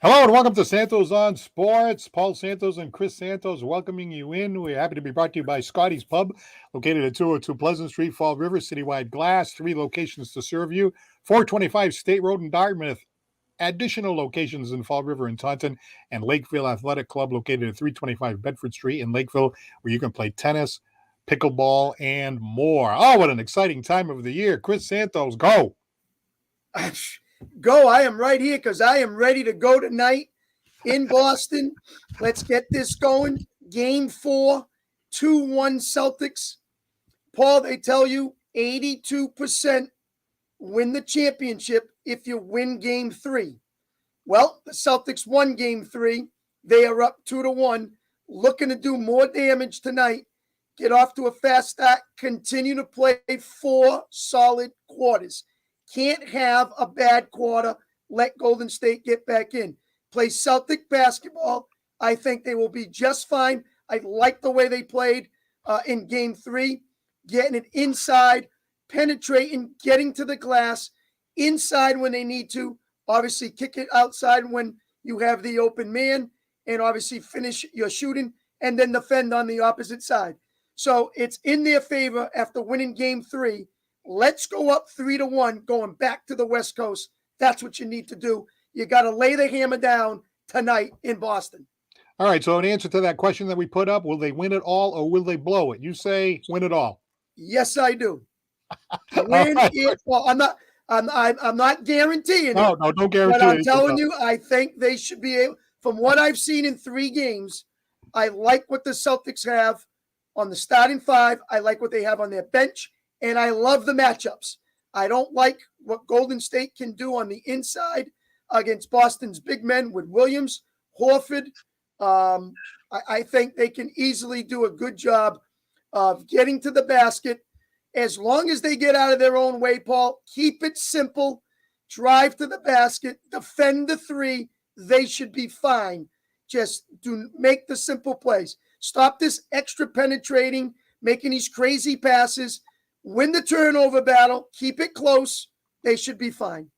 Hello and welcome to Santos on Sports. Paul Santos and Chris Santos welcoming you in. We're happy to be brought to you by Scotty's Pub, located at 202 Pleasant Street, Fall River, citywide glass, 3 locations to serve you, 425 State Road in Dartmouth, additional locations in Fall River and Taunton, and Lakeville Athletic Club, located at 325 Bedford Street in Lakeville, where you can play tennis, pickleball, and more. Oh, what an exciting time of the year. Chris Santos, go. Go. I am right here because I am ready to go tonight in Boston. Let's get this going. Game 4, 2-1 Celtics. Paul, they tell you 82% win the championship if you win game 3. Well, the Celtics won game 3. They are up 2-1, looking to do more damage tonight. Get off to a fast start. Continue to play 4 solid quarters. Can't have a bad quarter. Let Golden State get back in. Play Celtic basketball. I think they will be just fine. I like the way they played in game 3, getting it inside, penetrating, getting to the glass, inside when they need to. Obviously, kick it outside when you have the open man, and obviously finish your shooting and then defend on the opposite side. So it's in their favor after winning game 3. Let's go up 3-1, going back to the West Coast. That's what you need to do. You got to lay the hammer down tonight in Boston. All right, so in answer to that question that we put up, will they win it all or will they blow it? You say win it all. Yes, I do. Win it all. I'm not guaranteeing No, it. don't guarantee it. But I'm telling you, I think they should be able. From what I've seen in 3 games, I like what the Celtics have on the starting 5. I like what they have on their bench. And I love the matchups. I don't like what Golden State can do on the inside against Boston's big men with Williams, Horford. I think they can easily do a good job of getting to the basket. As long as they get out of their own way, Paul, keep it simple. Drive to the basket. Defend the 3. They should be fine. Just make the simple plays. Stop this extra penetrating, making these crazy passes. Win the turnover battle. Keep it close. They should be fine.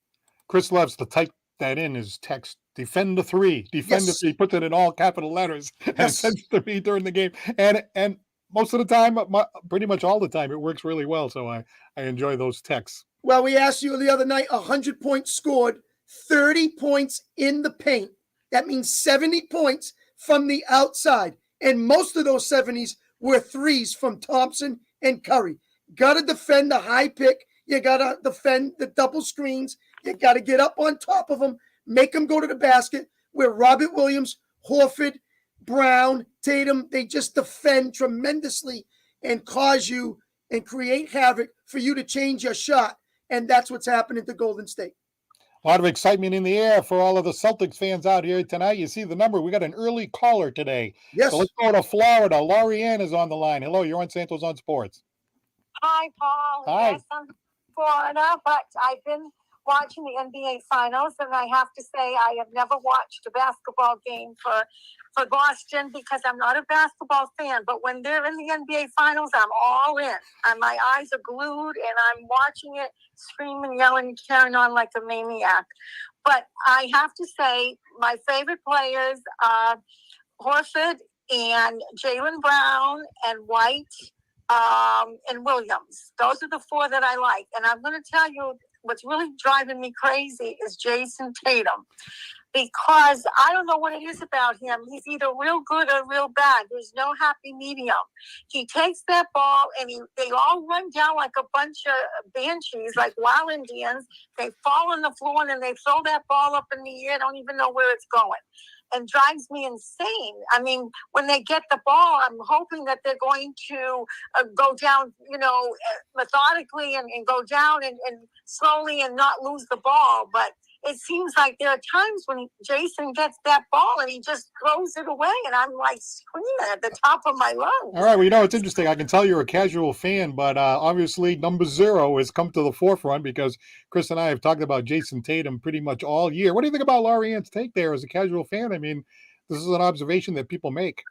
Chris loves to type that in his text. Defend the 3. Defend the 3. He puts it in all capital letters and sends it to me during the game. And most of the time, pretty much all the time, it works really well. So I enjoy those texts. Well, we asked you the other night, 100 points scored, 30 points in the paint. That means 70 points from the outside. And most of those 70s were 3s from Thompson and Curry. Got to defend the high pick. You got to defend the double screens. You got to get up on top of them, make them go to the basket. Where Robert Williams, Horford, Brown, Tatum, they just defend tremendously and cause you and create havoc for you to change your shot. And that's what's happening to Golden State. A lot of excitement in the air for all of the Celtics fans out here tonight. You see the number. We got an early caller today. Yes. So let's go to Florida. Laurie Ann is on the line. Hello, you're on Santos on Sports. Hi, Paul. Hi. Yes, I'm from Florida, but I've been watching the NBA Finals, and I have to say I have never watched a basketball game for Boston because I'm not a basketball fan. But when they're in the NBA Finals, I'm all in. And my eyes are glued, and I'm watching it, screaming, yelling, carrying on like a maniac. But I have to say my favorite players are Horford and Jaylen Brown and White. And Williams. Those are the 4 that I like. And I'm going to tell you what's really driving me crazy is Jason Tatum. Because I don't know what it is about him. He's either real good or real bad. There's no happy medium. He takes that ball and they all run down like a bunch of banshees, like wild Indians. They fall on the floor and then they throw that ball up in the air. Don't even know where it's going. And drives me insane. I mean, when they get the ball, I'm hoping that they're going to go down, methodically and go down and slowly and not lose the ball. But it seems like there are times when Jason gets that ball and he just throws it away, and I'm like screaming at the top of my lungs. All right, well, it's interesting. I can tell you're a casual fan, but obviously number 0 has come to the forefront because Chris and I have talked about Jason Tatum pretty much all year. What do you think about Laurie Ann's take there as a casual fan? I mean, this is an observation that people make.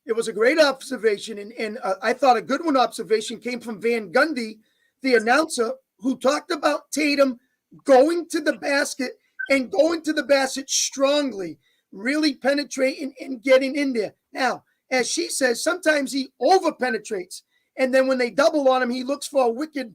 It was a great observation, and I thought a good observation came from Van Gundy, the announcer, who talked about Tatum going to the basket and going to the basket strongly, really penetrating and getting in there. Now, as she says, sometimes he over penetrates. And then when they double on him, he looks for a wicked,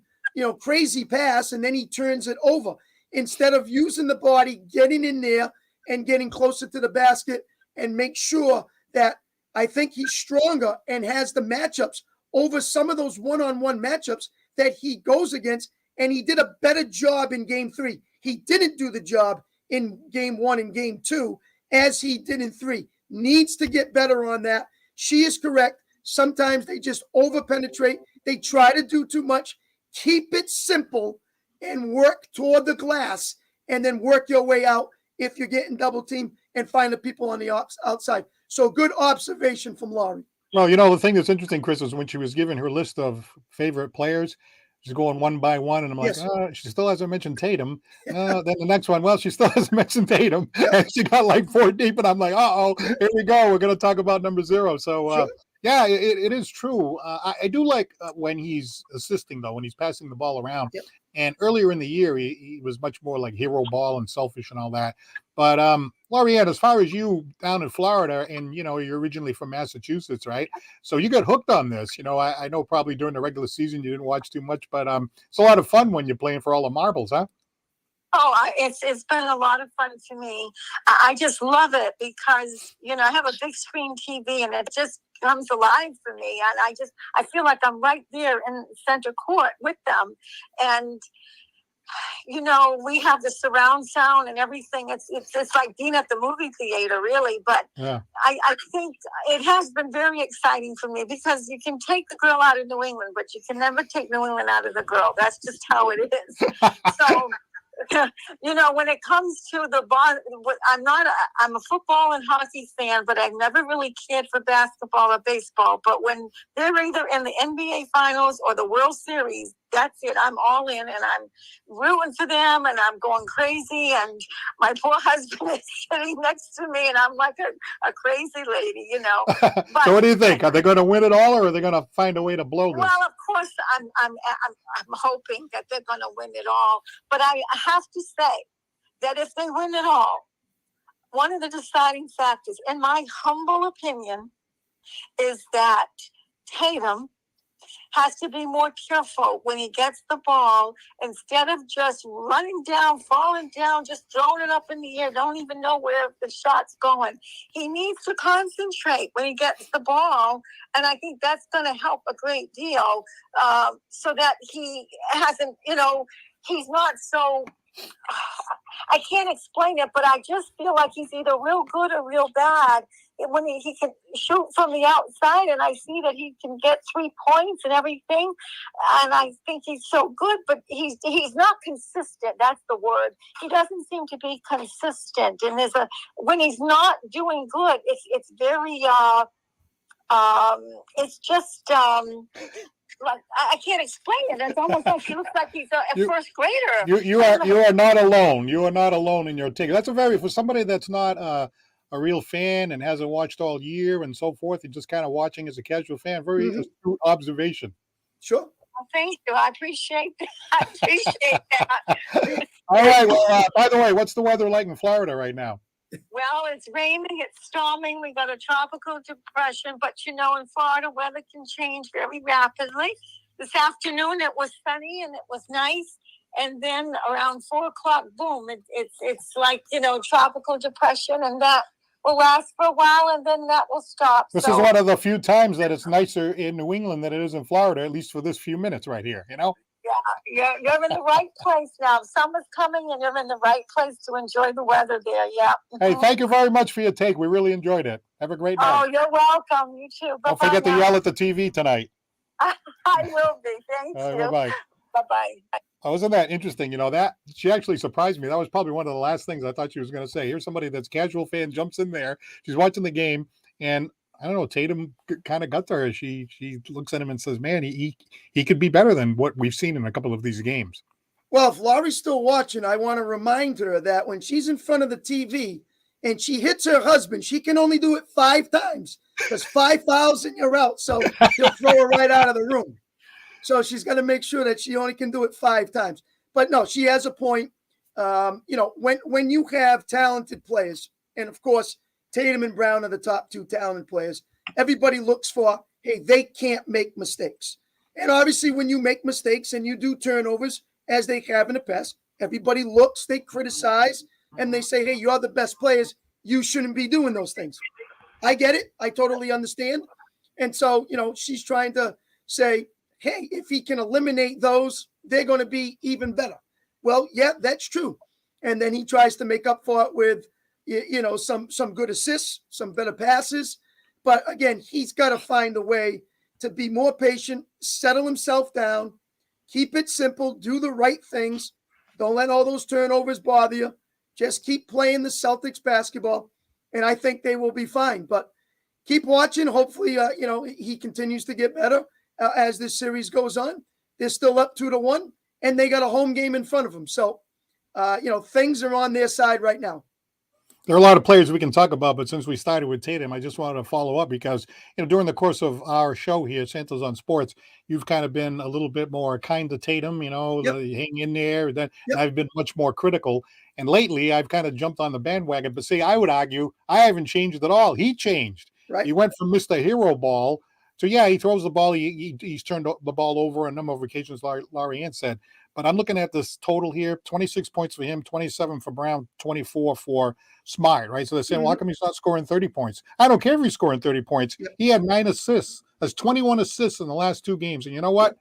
crazy pass, and then he turns it over. Instead of using the body, getting in there and getting closer to the basket and make sure that I think he's stronger and has the matchups over some of those one-on-one matchups that he goes against. And he did a better job in game 3. He didn't do the job in game 1 and game 2 as he did in 3. Needs to get better on that. She is correct. Sometimes they just over-penetrate. They try to do too much. Keep it simple and work toward the glass, and then work your way out if you're getting double teamed and find the people on the outside. So good observation from Laurie. Well, the thing that's interesting, Chris, is when she was given her list of favorite players, she's going one by one, and I'm like, she still hasn't mentioned Tatum. Then the next one, well, she still hasn't mentioned Tatum. And she got like 4 deep, and I'm like, here we go. We're going to talk about number 0. So, Sure. yeah, it is true. I do like when he's assisting, though, when he's passing the ball around. Yep. And earlier in the year, he was much more like hero ball and selfish and all that. But Laureate, as far as you down in Florida, and you're originally from Massachusetts, right? So you got hooked on this. I know probably during the regular season you didn't watch too much, but it's a lot of fun when you're playing for all the marbles, huh? Oh, it's been a lot of fun to me. I just love it because, I have a big screen TV and it just comes alive for me. And I feel like I'm right there in center court with them. And, we have the surround sound and everything. It's like being at the movie theater, really. But yeah. I think it has been very exciting for me because you can take the girl out of New England, but you can never take New England out of the girl. That's just how it is. So... when it comes to the ball, I'm a football and hockey fan, but I've never really cared for basketball or baseball. But when they're either in the NBA Finals or the World Series, that's it. I'm all in, and I'm rooting for them, and I'm going crazy. And my poor husband is sitting next to me, and I'm like a crazy lady, But, so what do you think? Are they going to win it all, or are they going to find a way to blow this? Well, of course, I'm hoping that they're going to win it all. But I have to say that if they win it all, one of the deciding factors, in my humble opinion, is that Tatum has to be more careful when he gets the ball. Instead of just running down, falling down, just throwing it up in the air, don't even know where the shot's going. He needs to concentrate when he gets the ball, and I think that's going to help a great deal so that he hasn't, he's not so... I can't explain it, but I just feel like he's either real good or real bad. When he can shoot from the outside, and I see that he can get 3 points and everything, and I think he's so good, but he's not consistent. That's the word. He doesn't seem to be consistent, and when he's not doing good, it's very it's just like I can't explain it. It's almost like he looks like he's a first grader. You are not alone. You are not alone in your take. That's for somebody that's not a real fan and hasn't watched all year and so forth, and just kind of watching as a casual fan. Very astute observation. Sure. Well, thank you. I appreciate that. I appreciate that. All right. Well, by the way, what's the weather like in Florida right now? Well, it's raining, it's storming. We got a tropical depression, but in Florida, weather can change very rapidly. This afternoon, it was sunny and it was nice. And then around 4:00, boom, it's like, tropical depression, and that will last for a while, and then that will stop. This is one of the few times that it's nicer in New England than it is in Florida, at least for this few minutes right here, Yeah, you're in the right place now. Summer's coming, and you're in the right place to enjoy the weather there. Yeah. Hey, thank you very much for your take. We really enjoyed it. Have a great night. Oh, you're welcome. You too. Don't forget to yell at the TV tonight. I will be. Thank you. Bye-bye. Bye-bye. Oh, isn't that interesting? That she actually surprised me. That was probably one of the last things I thought she was going to say. Here's somebody that's casual fan, jumps in there. She's watching the game, and I don't know, Tatum kind of got to her. She looks at him and says, man, he could be better than what we've seen in a couple of these games. Well, if Laurie's still watching, I want to remind her that when she's in front of the TV and she hits her husband, she can only do it 5 times because 5 fouls and you're out. So he'll throw her right out of the room. So she's got to make sure that she only can do it 5 times. But no, she has a point. When you have talented players, and of course, Tatum and Brown are the top two talented players, everybody looks for, hey, they can't make mistakes. And obviously, when you make mistakes and you do turnovers, as they have in the past, everybody looks, they criticize, and they say, hey, you're the best players. You shouldn't be doing those things. I get it. I totally understand. And so, she's trying to say, hey, if he can eliminate those, they're going to be even better. Well, yeah, that's true. And then he tries to make up for it with, some good assists, some better passes. But again, he's got to find a way to be more patient, settle himself down, keep it simple, do the right things. Don't let all those turnovers bother you. Just keep playing the Celtics basketball, and I think they will be fine. But keep watching. Hopefully, he continues to get better as this series goes on. They're still up 2-1, and they got a home game in front of them. So, things are on their side right now. There are a lot of players we can talk about, but since we started with Tatum, I just wanted to follow up because, during the course of our show here, Santos on Sports, you've kind of been a little bit more kind to Tatum, Yep. hang in there. Then Yep. I've been much more critical. And lately, I've kind of jumped on the bandwagon. But see, I would argue I haven't changed at all. He changed. Right. He went from Mr. Hero Ball to, yeah, he throws the ball. He's turned the ball over on a number of occasions, Laurie Ann said. But I'm looking at this total here, 26 points for him, 27 for Brown, 24 for Smart, right? So they're saying, well, how come he's not scoring 30 points? I don't care if he's scoring 30 points. Yep. He had 9 assists. That's 21 assists in the last 2 games. And you know what?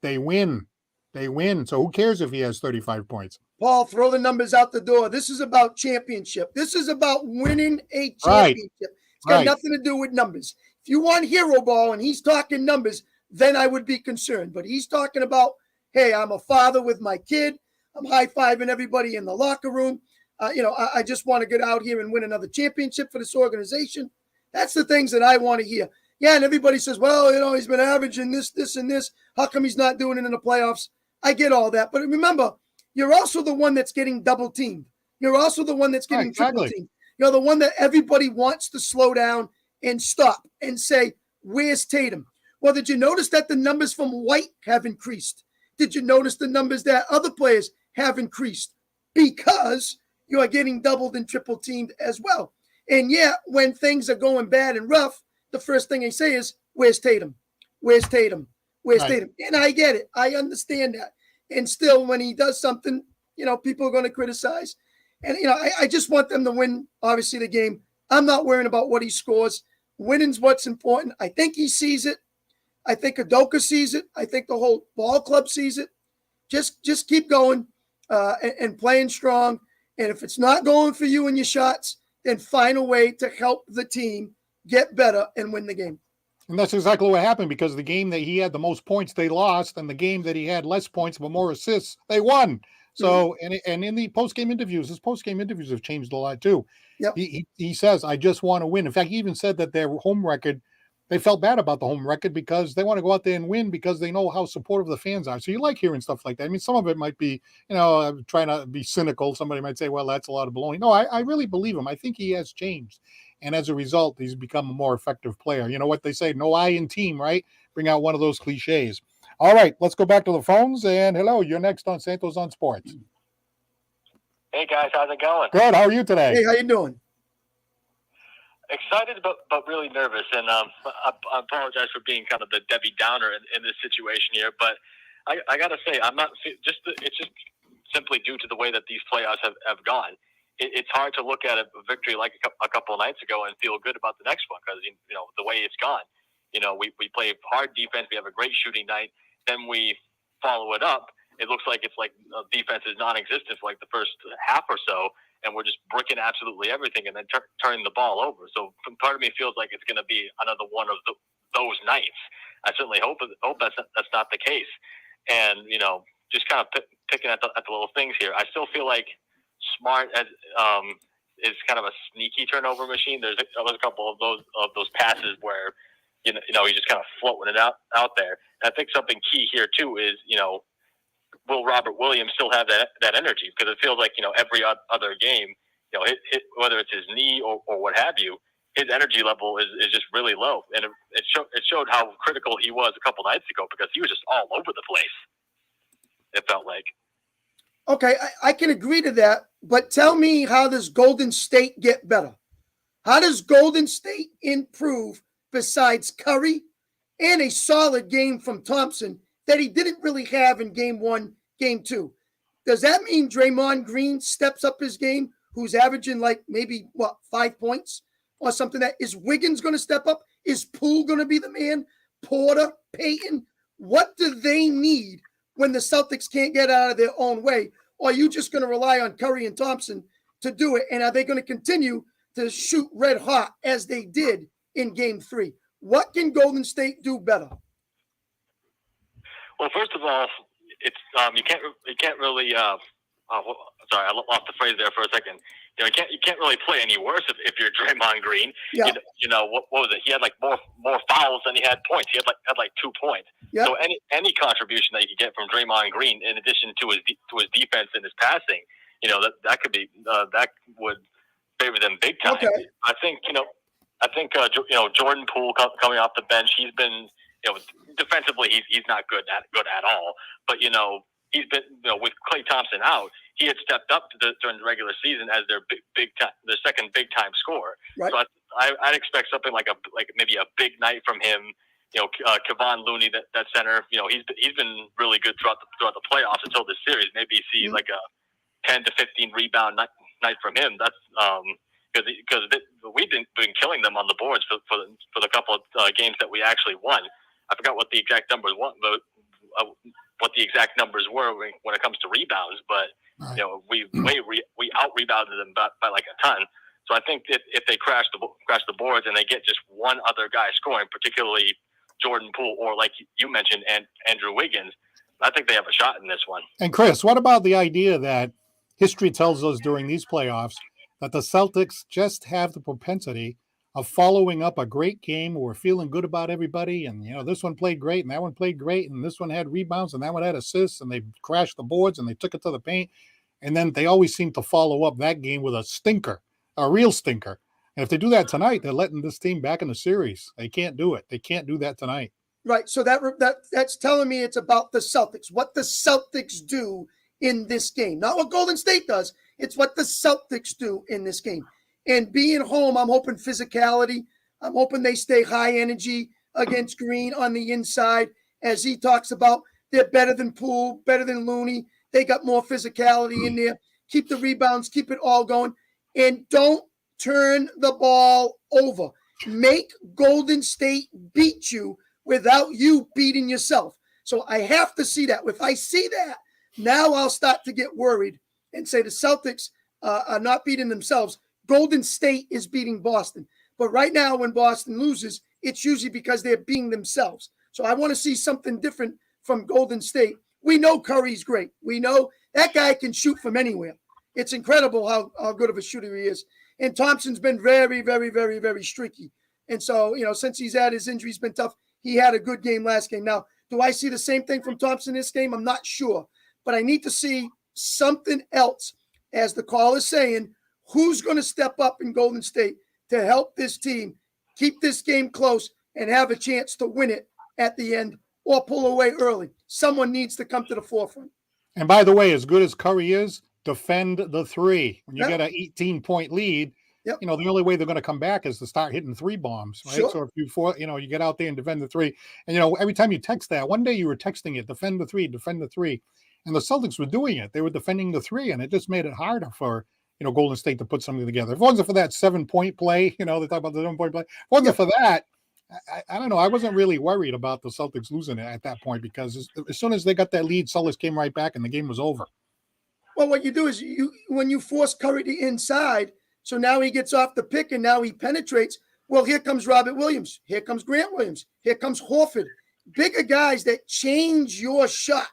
They win. They win. So who cares if he has 35 points? Paul, throw the numbers out the door. This is about championship. This is about winning a championship. Right. It's got nothing to do with numbers. If you want hero ball and he's talking numbers, then I would be concerned. But he's talking about, hey, I'm a father with my kid. I'm high-fiving everybody in the locker room. I just want to get out here and win another championship for this organization. That's the things that I want to hear. Yeah, and everybody says, well, he's been averaging this, and this. How come he's not doing it in the playoffs? I get all that. But remember, you're also the one that's getting double-teamed. You're also the one that's getting triple-teamed. You're the one that everybody wants to slow down and stop and say, where's Tatum? Well, did you notice that the numbers from White have increased? Did you notice the numbers that other players have increased? Because you are getting doubled and triple teamed as well. And yeah, when things are going bad and rough, the first thing they say is, where's Tatum? Where's Tatum? Where's Tatum? And I get it. I understand that. And still, when he does something, people are going to criticize. And, I just want them to win, obviously, the game. I'm not worrying about what he scores. Winning's what's important. I think he sees it. I think Udoka sees it. I think the whole ball club sees it. Just keep going and playing strong. And if it's not going for you in your shots, then find a way to help the team get better and win the game. And that's exactly what happened, because the game that he had the most points, they lost, and the game that he had less points but more assists, they won. So, and in the post-game interviews, his post-game interviews have changed a lot too. Yep. He says, I just want to win. In fact, he even said that their home record, they felt bad about the home record because they want to go out there and win because they know how supportive the fans are. So you like hearing stuff like that. I mean, some of it might be, trying to be cynical. Somebody might say, well, that's a lot of baloney. No, I really believe him. I think he has changed. And as a result, he's become a more effective player. You know what they say, no I in team, right? Bring out one of those cliches. All right, let's go back to the phones. And hello, you're next on Santos on Sports. Hey, guys, how's it going? Good. How are you today? Hey, how you doing? Excited, but really nervous. And I apologize for being kind of the Debbie Downer in this situation here. But I got to say, I'm not it's just simply due to the way that these playoffs have gone. It's hard to look at a victory like a couple of nights ago and feel good about the next one because, the way it's gone. We play hard defense. We have a great shooting night. Then we follow it up. It looks like it's like defense is non-existent for like the first half or so, and we're just bricking absolutely everything and then turning the ball over. So part of me feels like it's going to be another one of those nights. I certainly hope that's not the case. And, just kind of picking at the little things here. I still feel like Smart is kind of a sneaky turnover machine. There's a couple of those passes where, he's just kind of floating it out there. And I think something key here too is, will Robert Williams still have that energy? Because it feels like, every other game, whether it's his knee or what have you, his energy level is just really low. And it showed how critical he was a couple nights ago because he was just all over the place, it felt like. Okay, I can agree to that, but tell me, how does Golden State get better? How does Golden State improve besides Curry and a solid game from Thompson that he didn't really have in game one, game two? Does that mean Draymond Green steps up his game, who's averaging like maybe 5 points or something? That is Wiggins going to step up? Is Poole going to be the man? Porter, Payton? What do they need when the Celtics can't get out of their own way? Or are you just going to rely on Curry and Thompson to do it? And are they going to continue to shoot red hot as they did in game three? What can Golden State do better? Well, first of all, it's you can't really sorry, I lost the phrase there for a second. You can't really play any worse if you're Draymond Green. Yeah. What was it? He had like more fouls than he had points. He had like 2 points. Yep. So any contribution that you could get from Draymond Green, in addition to his defense and his passing, that could be that would favor them big time. Okay. I think Jordan Poole coming off the bench, he's been defensively he's not good at all. But he's been with Klay Thompson out, he had stepped up during the regular season as their their second big time scorer. Right. So I'd expect something like maybe a big night from him. Kevon Looney, that center. He's been really good throughout the playoffs until this series. Maybe you see like a 10 to 15 rebound night from him. That's because we've been killing them on the boards for the couple of games that we actually won. I forgot what the exact numbers were when it comes to rebounds, but we out rebounded them by like a ton. So I think if they crash the boards and they get just one other guy scoring, particularly Jordan Poole or like you mentioned, and Andrew Wiggins, I think they have a shot in this one. And Chris, what about the idea that history tells us during these playoffs that the Celtics just have the propensity of following up a great game where we're feeling good about everybody, and this one played great and that one played great and this one had rebounds and that one had assists, and they crashed the boards and they took it to the paint, and then they always seem to follow up that game with a stinker, a real stinker. And if they do that tonight, they're letting this team back in the series. They can't do it. They can't do that tonight. Right. So that's telling me it's about the Celtics, what the Celtics do in this game, not what Golden State does. It's what the Celtics do in this game. And being home, I'm hoping physicality. I'm hoping they stay high energy against Green on the inside. As he talks about, they're better than Poole, better than Looney. They got more physicality in there. Keep the rebounds, keep it all going. And don't turn the ball over. Make Golden State beat you without you beating yourself. So I have to see that. If I see that, now I'll start to get worried and say the Celtics are not beating themselves. Golden State is beating Boston. But right now when Boston loses, it's usually because they're beating themselves. So I want to see something different from Golden State. We know Curry's great. We know that guy can shoot from anywhere. It's incredible how good of a shooter he is. And Thompson's been very, very, very, very streaky. And so, since he's had his injury, he's been tough. He had a good game last game. Now, do I see the same thing from Thompson this game? I'm not sure. But I need to see something else. As the call is saying, who's going to step up in Golden State to help this team keep this game close and have a chance to win it at the end or pull away early? Someone needs to come to the forefront. And by the way, as good as Curry is, defend the three. When you get an 18-point lead, the only way they're going to come back is to start hitting three bombs, right? Sure. So if you get out there and defend the three, and every time you text that, one day you were texting it, defend the three, and the Celtics were doing it. They were defending the three, and it just made it harder for Golden State to put something together. If it wasn't for that 7-point play, they talk about the 7-point play. If it wasn't for that, I don't know. I wasn't really worried about the Celtics losing it at that point, because as soon as they got that lead, Celtics came right back and the game was over. Well, what you do is when you force Curry to inside, so now he gets off the pick and now he penetrates. Well, here comes Robert Williams. Here comes Grant Williams. Here comes Horford. Bigger guys that change your shot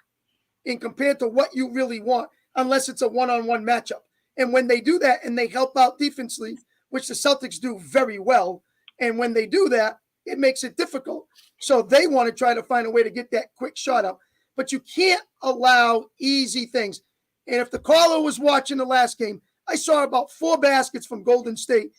in compared to what you really want, unless it's a one-on-one matchup. And when they do that and they help out defensively, which the Celtics do very well, and when they do that, it makes it difficult. So they want to try to find a way to get that quick shot up. But you can't allow easy things. And if the caller was watching the last game, I saw about 4 baskets from Golden State.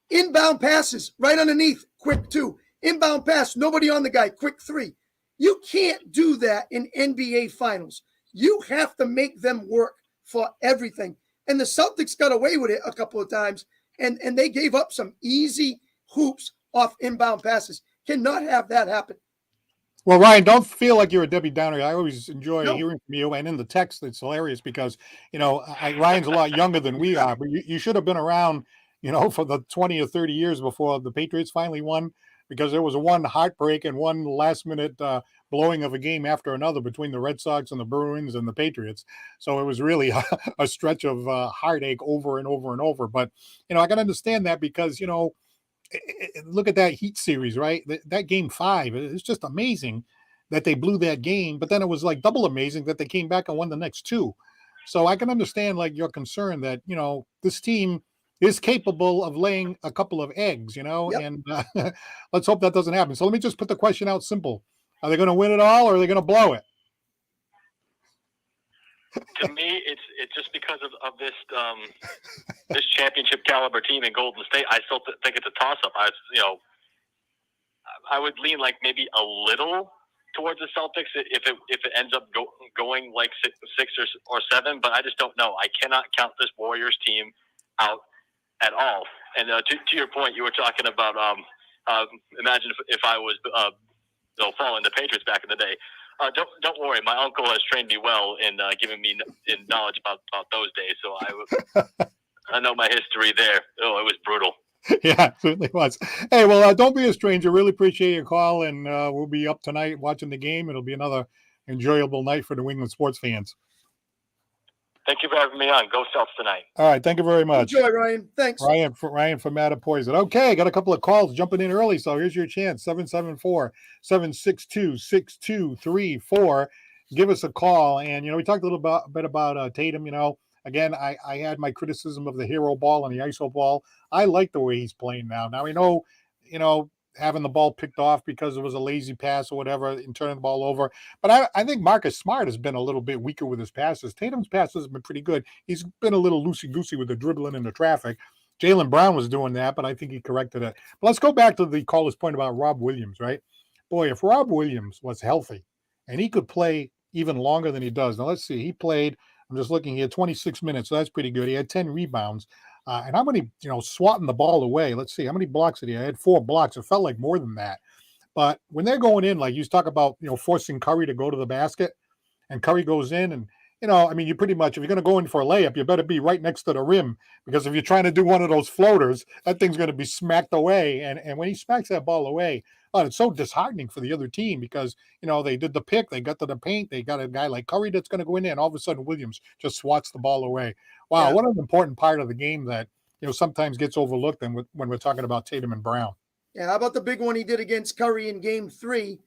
Inbound passes right underneath, quick 2. Inbound pass, nobody on the guy, quick 3. You can't do that in NBA Finals. You have to make them work for everything. And the Celtics got away with it a couple of times, and they gave up some easy hoops off inbound passes. Cannot have that happen. Well, Ryan, don't feel like you're a Debbie Downer. I always enjoy No. hearing from you. And in the text, it's hilarious because, Ryan's a lot younger than we are, but you should have been around, for the 20 or 30 years before the Patriots finally won, because there was one heartbreak and one last minute blowing of a game after another between the Red Sox and the Bruins and the Patriots. So it was really a stretch of heartache over and over and over. But, I can understand that because, look at that Heat series, right? That game 5, it's just amazing that they blew that game, but then it was like double amazing that they came back and won the next 2. So I can understand like your concern that, this team is capable of laying a couple of eggs, Yep. and let's hope that doesn't happen. So let me just put the question out simple. Are they going to win it all or are they going to blow it? To me, it's just because of this this championship caliber team in Golden State. I still think it's a toss up. I would lean like maybe a little towards the Celtics if it ends up going like 6 or 7, but I just don't know. I cannot count this Warriors team out at all. And to your point, you were talking about imagine if I was following the Patriots back in the day. Don't worry, my uncle has trained me well in giving me knowledge about those days. So I know my history there. Oh, it was brutal. Yeah, it certainly was. Hey, well, don't be a stranger. Really appreciate your call, and we'll be up tonight watching the game. It'll be another enjoyable night for New England sports fans. Thank you for having me on. Go Celtics tonight. All right, thank you very much. Enjoy, Ryan. Thanks. Ryan from Mattapoisett. Okay, got a couple of calls jumping in early, so here's your chance, 774-762-6234. Give us a call. And, we talked a little bit about Tatum. Again, I had my criticism of the hero ball and the ISO ball. I like the way he's playing now. Now, we know, having the ball picked off because it was a lazy pass or whatever and turning the ball over. But I think Marcus Smart has been a little bit weaker with his passes. Tatum's passes have been pretty good. He's been a little loosey-goosey with the dribbling into traffic. Jaylen Brown was doing that, but I think he corrected it. But let's go back to the caller's point about Rob Williams, right? Boy, if Rob Williams was healthy and he could play even longer than he does. Now, let's see. He played, I'm just looking here, 26 minutes, so that's pretty good. He had 10 rebounds. And how many, swatting the ball away? Let's see. How many blocks did he have? I had 4 blocks. It felt like more than that. But when they're going in, like you talk about, forcing Curry to go to the basket, and Curry goes in and, you pretty much, if you're going to go in for a layup, you better be right next to the rim, because if you're trying to do one of those floaters, that thing's going to be smacked away. And when he smacks that ball away, it's so disheartening for the other team because, they did the pick, they got to the paint, they got a guy like Curry that's going to go in there, and all of a sudden Williams just swats the ball away. Wow, yeah. What an important part of the game that, sometimes gets overlooked when we're talking about Tatum and Brown. Yeah, how about the big one he did against Curry in game 3?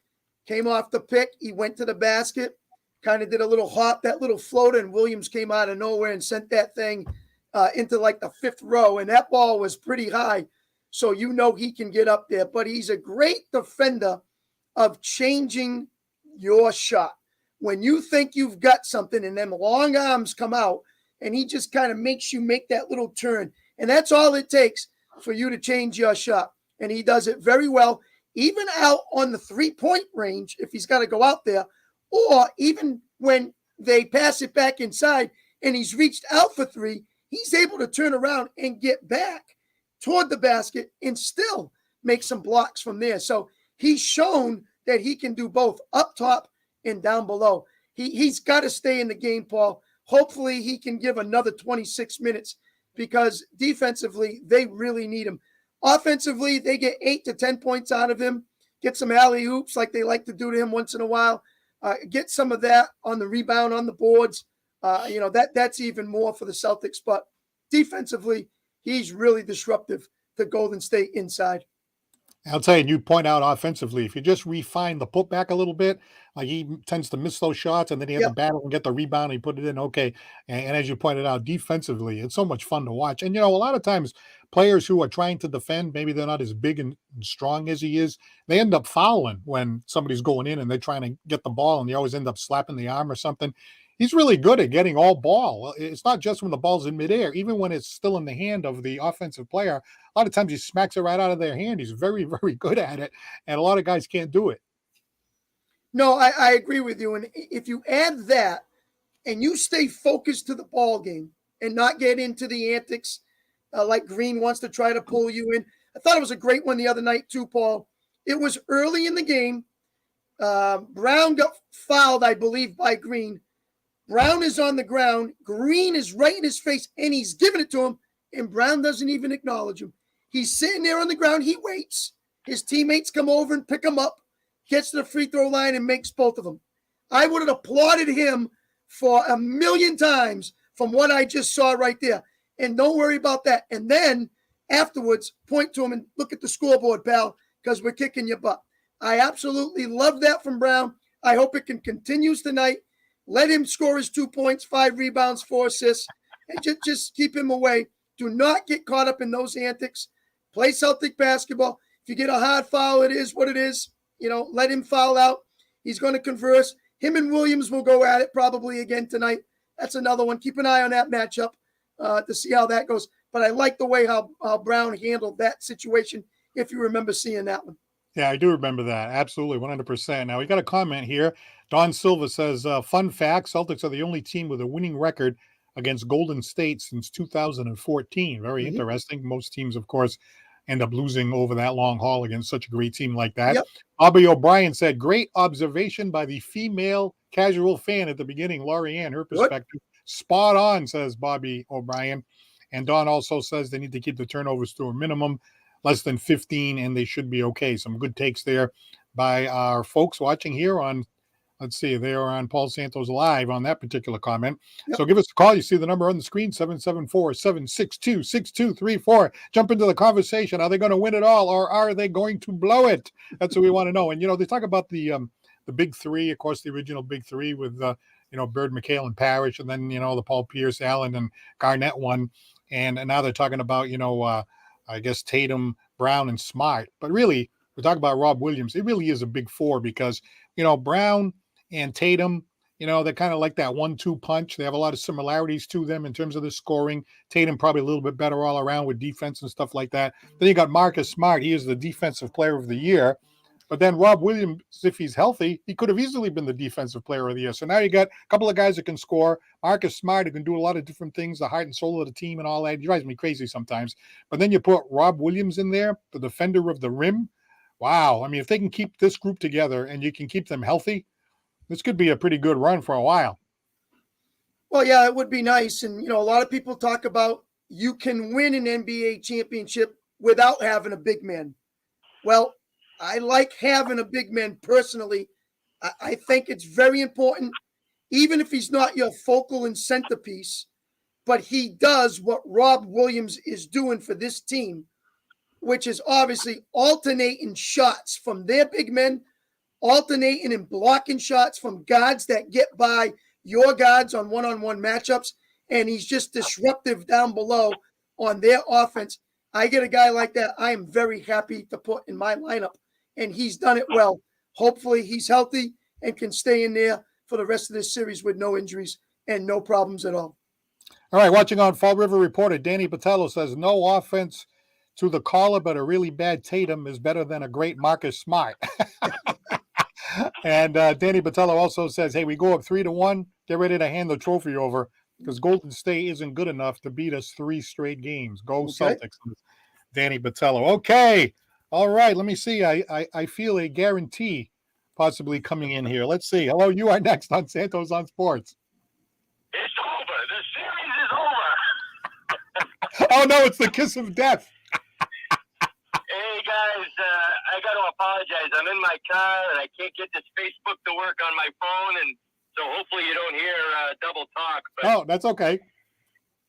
Came off the pick, he went to the basket, kind of did a little hop, that little floater, and Williams came out of nowhere and sent that thing into like the 5th row, and that ball was pretty high, so he can get up there. But he's a great defender of changing your shot. When you think you've got something and them long arms come out, and he just kind of makes you make that little turn. And that's all it takes for you to change your shot. And he does it very well, even out on the 3-point range, if he's got to go out there, or even when they pass it back inside and he's reached out for 3, he's able to turn around and get back toward the basket and still make some blocks from there. So he's shown that he can do both up top and down below. He's got to stay in the game, Paul. Hopefully he can give another 26 minutes because defensively, they really need him. Offensively, they get 8 to 10 points out of him, get some alley-oops like they like to do to him once in a while, get some of that on the rebound, on the boards. That's even more for the Celtics. But defensively, he's really disruptive to Golden State inside. I'll tell you, and you point out offensively, if you just refine the putback a little bit, like he tends to miss those shots and then he has to battle and get the rebound and he put it in. Okay. And as you pointed out, defensively, it's so much fun to watch. And, a lot of times players who are trying to defend, maybe they're not as big and strong as he is. They end up fouling when somebody's going in and they're trying to get the ball and they always end up slapping the arm or something. He's really good at getting all ball. It's not just when the ball's in midair, even when it's still in the hand of the offensive player. A lot of times he smacks it right out of their hand. He's very, very good at it. And a lot of guys can't do it. No, I agree with you. And if you add that and you stay focused to the ball game and not get into the antics like Green wants to try to pull you in. I thought it was a great one the other night too, Paul. It was early in the game. Brown got fouled, I believe, by Green. Brown is on the ground. Green is right in his face, and he's giving it to him, and Brown doesn't even acknowledge him. He's sitting there on the ground. He waits. His teammates come over and pick him up, gets to the free throw line, and makes both of them. I would have applauded him for a million times from what I just saw right there. And don't worry about that. And then afterwards, point to him and look at the scoreboard, pal, because we're kicking your butt. I absolutely love that from Brown. I hope it can continue tonight. Let him score his 2 points, 5 rebounds, 4 assists, and just keep him away. Do not get caught up in those antics. Play Celtic basketball. If you get a hard foul, it is what it is. Let him foul out. He's going to converse. Him and Williams will go at it probably again tonight. That's another one. Keep an eye on that matchup to see how that goes. But I like the way how Brown handled that situation, if you remember seeing that one. Yeah, I do remember that. Absolutely, 100%. Now, we got a comment here. Don Silva says, fun fact, Celtics are the only team with a winning record against Golden State since 2014. Very interesting. Most teams, of course, end up losing over that long haul against such a great team like that. Yep. Bobby O'Brien said, great observation by the female casual fan at the beginning, Laurie Ann, her perspective. Spot on, says Bobby O'Brien. And Don also says they need to keep the turnovers to a minimum, less than 15, and they should be okay. Some good takes there by our folks watching here on, let's see, they are on Paul Santos Live on that particular comment. Yep. So give us a call. You see the number on the screen, 774-762-6234. Jump into the conversation. Are they going to win it all, or are they going to blow it? That's what we want to know. And, they talk about the big three, of course, the original big three with, Bird, McHale, and Parrish, and then, the Paul Pierce, Allen, and Garnett one. And now they're talking about, I guess Tatum, Brown, and Smart. But really, we talk about Rob Williams. It really is a big four because, Brown and Tatum, they're kind of like that 1-2 punch. They have a lot of similarities to them in terms of the scoring. Tatum probably a little bit better all around with defense and stuff like that. Then you got Marcus Smart. He is the defensive player of the year. But then Rob Williams, if he's healthy, he could have easily been the defensive player of the year. So now you got a couple of guys that can score. Marcus Smart, who can do a lot of different things, the heart and soul of the team and all that. He drives me crazy sometimes. But then you put Rob Williams in there, the defender of the rim. Wow. I mean, if they can keep this group together and you can keep them healthy, this could be a pretty good run for a while. Well, yeah, it would be nice. And, a lot of people talk about you can win an NBA championship without having a big man. Well, I like having a big man personally. I think it's very important, even if he's not your focal and centerpiece, but he does what Rob Williams is doing for this team, which is obviously alternating shots from their big men, alternating and blocking shots from guards that get by your guards on one-on-one matchups, and he's just disruptive down below on their offense. I get a guy like that, I am very happy to put in my lineup. And he's done it well. Hopefully he's healthy and can stay in there for the rest of this series with no injuries and no problems at all. All right, watching on Fall River Reporter, Danny Patello says, no offense to the caller, but a really bad Tatum is better than a great Marcus Smart. And Danny Patello also says, hey, we go up 3-1, get ready to hand the trophy over because Golden State isn't good enough to beat us 3 straight games. Go Celtics. Danny Patello. Okay. All right, let me see. I feel a guarantee possibly coming in here. Let's see. Hello, you are next on Santos on Sports. It's over. The series is over. Oh, no, it's the kiss of death. Hey, guys, I got to apologize. I'm in my car, and I can't get this Facebook to work on my phone, and so hopefully you don't hear double talk. But, oh, that's okay.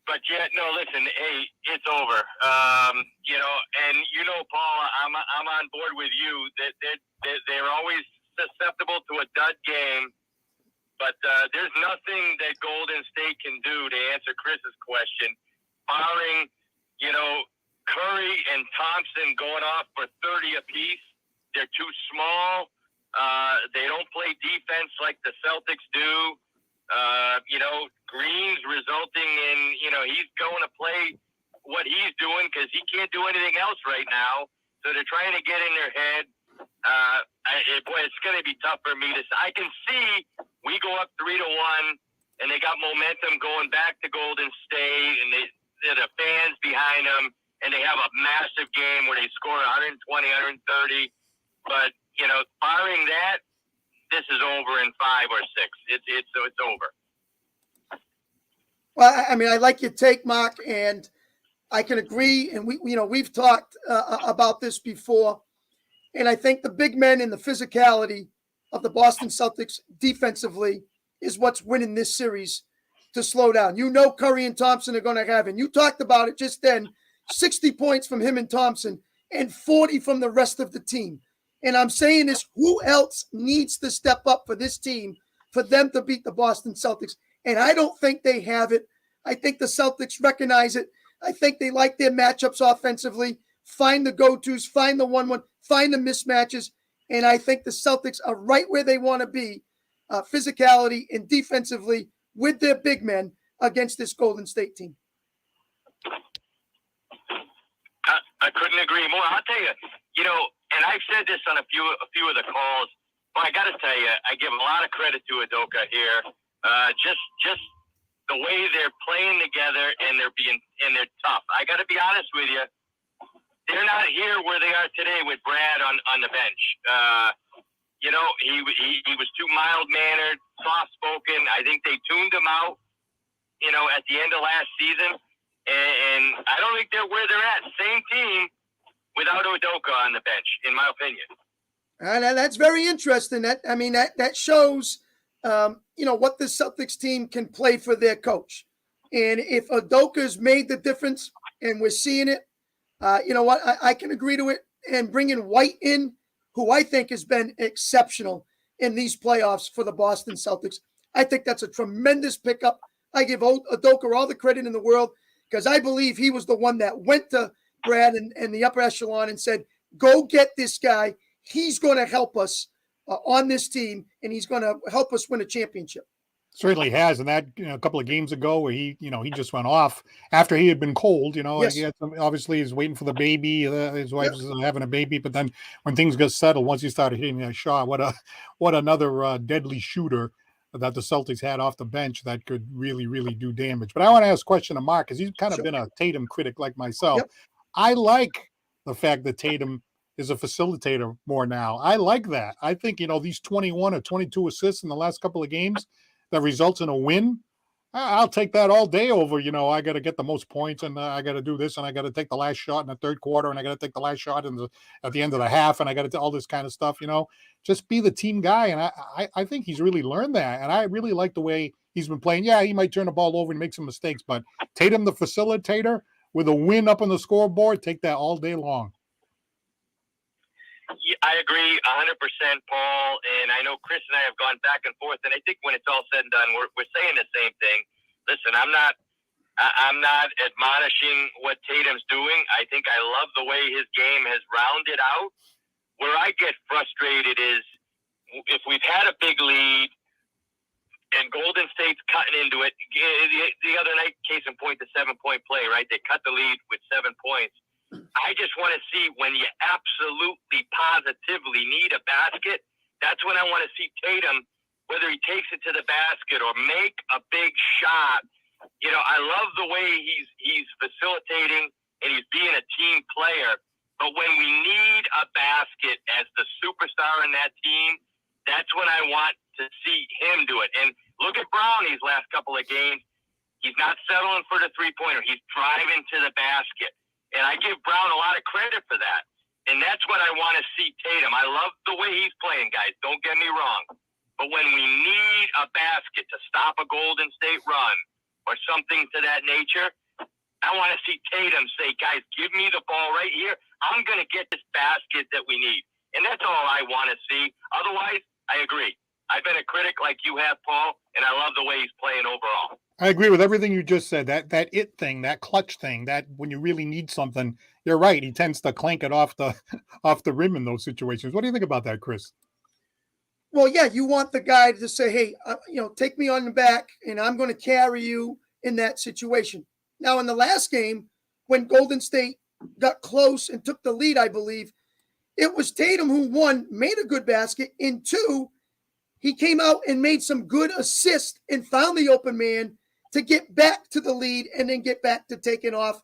But yeah, no, listen, hey, it's over. And Paul, I'm on board with you. They're always susceptible to a dud game, but there's nothing that Golden State can do to answer Chris's question, barring Curry and Thompson going off for 30 apiece. They're too small. They don't play defense like the Celtics do. Green's resulting in, he's going to play what he's doing because he can't do anything else right now. So they're trying to get in their head. It's going to be tough for me to. I can see we go up 3-1, and they got momentum going back to Golden State, and they're the fans behind them, and they have a massive game where they score 120, 130. But, barring that, this is over in 5 or 6. It's over. Well, I mean, I like your take, Mark, and I can agree. And we've talked about this before. And I think the big men and the physicality of the Boston Celtics defensively is what's winning this series to slow down. Curry and Thompson are going to have, and you talked about it just then, 60 points from him and Thompson and 40 from the rest of the team. And I'm saying this, who else needs to step up for this team for them to beat the Boston Celtics? And I don't think they have it. I think the Celtics recognize it. I think they like their matchups offensively, find the go-tos, find the 1-1, find the mismatches. And I think the Celtics are right where they want to be, physicality and defensively with their big men against this Golden State team. I couldn't agree more. I'll tell you, and I've said this on a few of the calls, but I got to tell you, I give a lot of credit to Udoka here. Just the way they're playing together, and they're tough. I got to be honest with you, they're not here where they are today with Brad on the bench. He was too mild-mannered, soft-spoken. I think they tuned him out, at the end of last season. And I don't think they're where they're at. Same team without Udoka on the bench, in my opinion. And that's very interesting. That shows, what the Celtics team can play for their coach. And if Udoka's made the difference, and we're seeing it, I can agree to it. And bringing White in, who I think has been exceptional in these playoffs for the Boston Celtics, I think that's a tremendous pickup. I give Udoka all the credit in the world, because I believe he was the one that went to Brad and the upper echelon and said, go get this guy. He's going to help us on this team, and he's going to help us win a championship. Certainly has. And that, a couple of games ago where he just went off after he had been cold, Yes. he had obviously he's waiting for the baby. His wife's having a baby. But then when things got settled, once he started hitting that shot, what another deadly shooter that the Celtics had off the bench that could really, really do damage. But I want to ask a question to Mark, because he's kind of been a Tatum critic like myself. Yep. I like the fact that Tatum is a facilitator more now. I like that. I think, these 21 or 22 assists in the last couple of games that results in a win, I'll take that all day over, I got to get the most points, and I got to do this, and I got to take the last shot in the third quarter, and I got to take the last shot at the end of the half, and I got to do all this kind of stuff, just be the team guy. And I think he's really learned that. And I really like the way he's been playing. Yeah, he might turn the ball over and make some mistakes, but Tatum, the facilitator with a win up on the scoreboard, take that all day long. Yeah, I agree 100%, Paul. And I know Chris and I have gone back and forth. And I think when it's all said and done, we're saying the same thing. Listen, I'm not admonishing what Tatum's doing. I think I love the way his game has rounded out. Where I get frustrated is if we've had a big lead and Golden State's cutting into it. The other night, case in point, the 7-point play, right? They cut the lead with 7 points. I just want to see when you absolutely, positively need a basket. That's when I want to see Tatum, whether he takes it to the basket or make a big shot. I love the way he's facilitating and he's being a team player. But when we need a basket as the superstar in that team, that's when I want to see him do it. And look at Brown these last couple of games. He's not settling for the three-pointer. He's driving to the basket. And I give Brown a lot of credit for that. And that's what I want to see Tatum. I love the way he's playing, guys. Don't get me wrong. But when we need a basket to stop a Golden State run or something to that nature, I want to see Tatum say, guys, give me the ball right here. I'm going to get this basket that we need. And that's all I want to see. Otherwise, I agree. I've been a critic like you have, Paul, and I love the way he's playing overall. I agree with everything you just said. That it thing, that clutch thing, that when you really need something, you're right. He tends to clank it off the rim in those situations. What do you think about that, Chris? Well, yeah, you want the guy to say, hey, take me on the back, and I'm going to carry you in that situation. Now, in the last game, when Golden State got close and took the lead, I believe, it was Tatum who, one, made a good basket, and two, he came out and made some good assists and found the open man to get back to the lead and then get back to taking off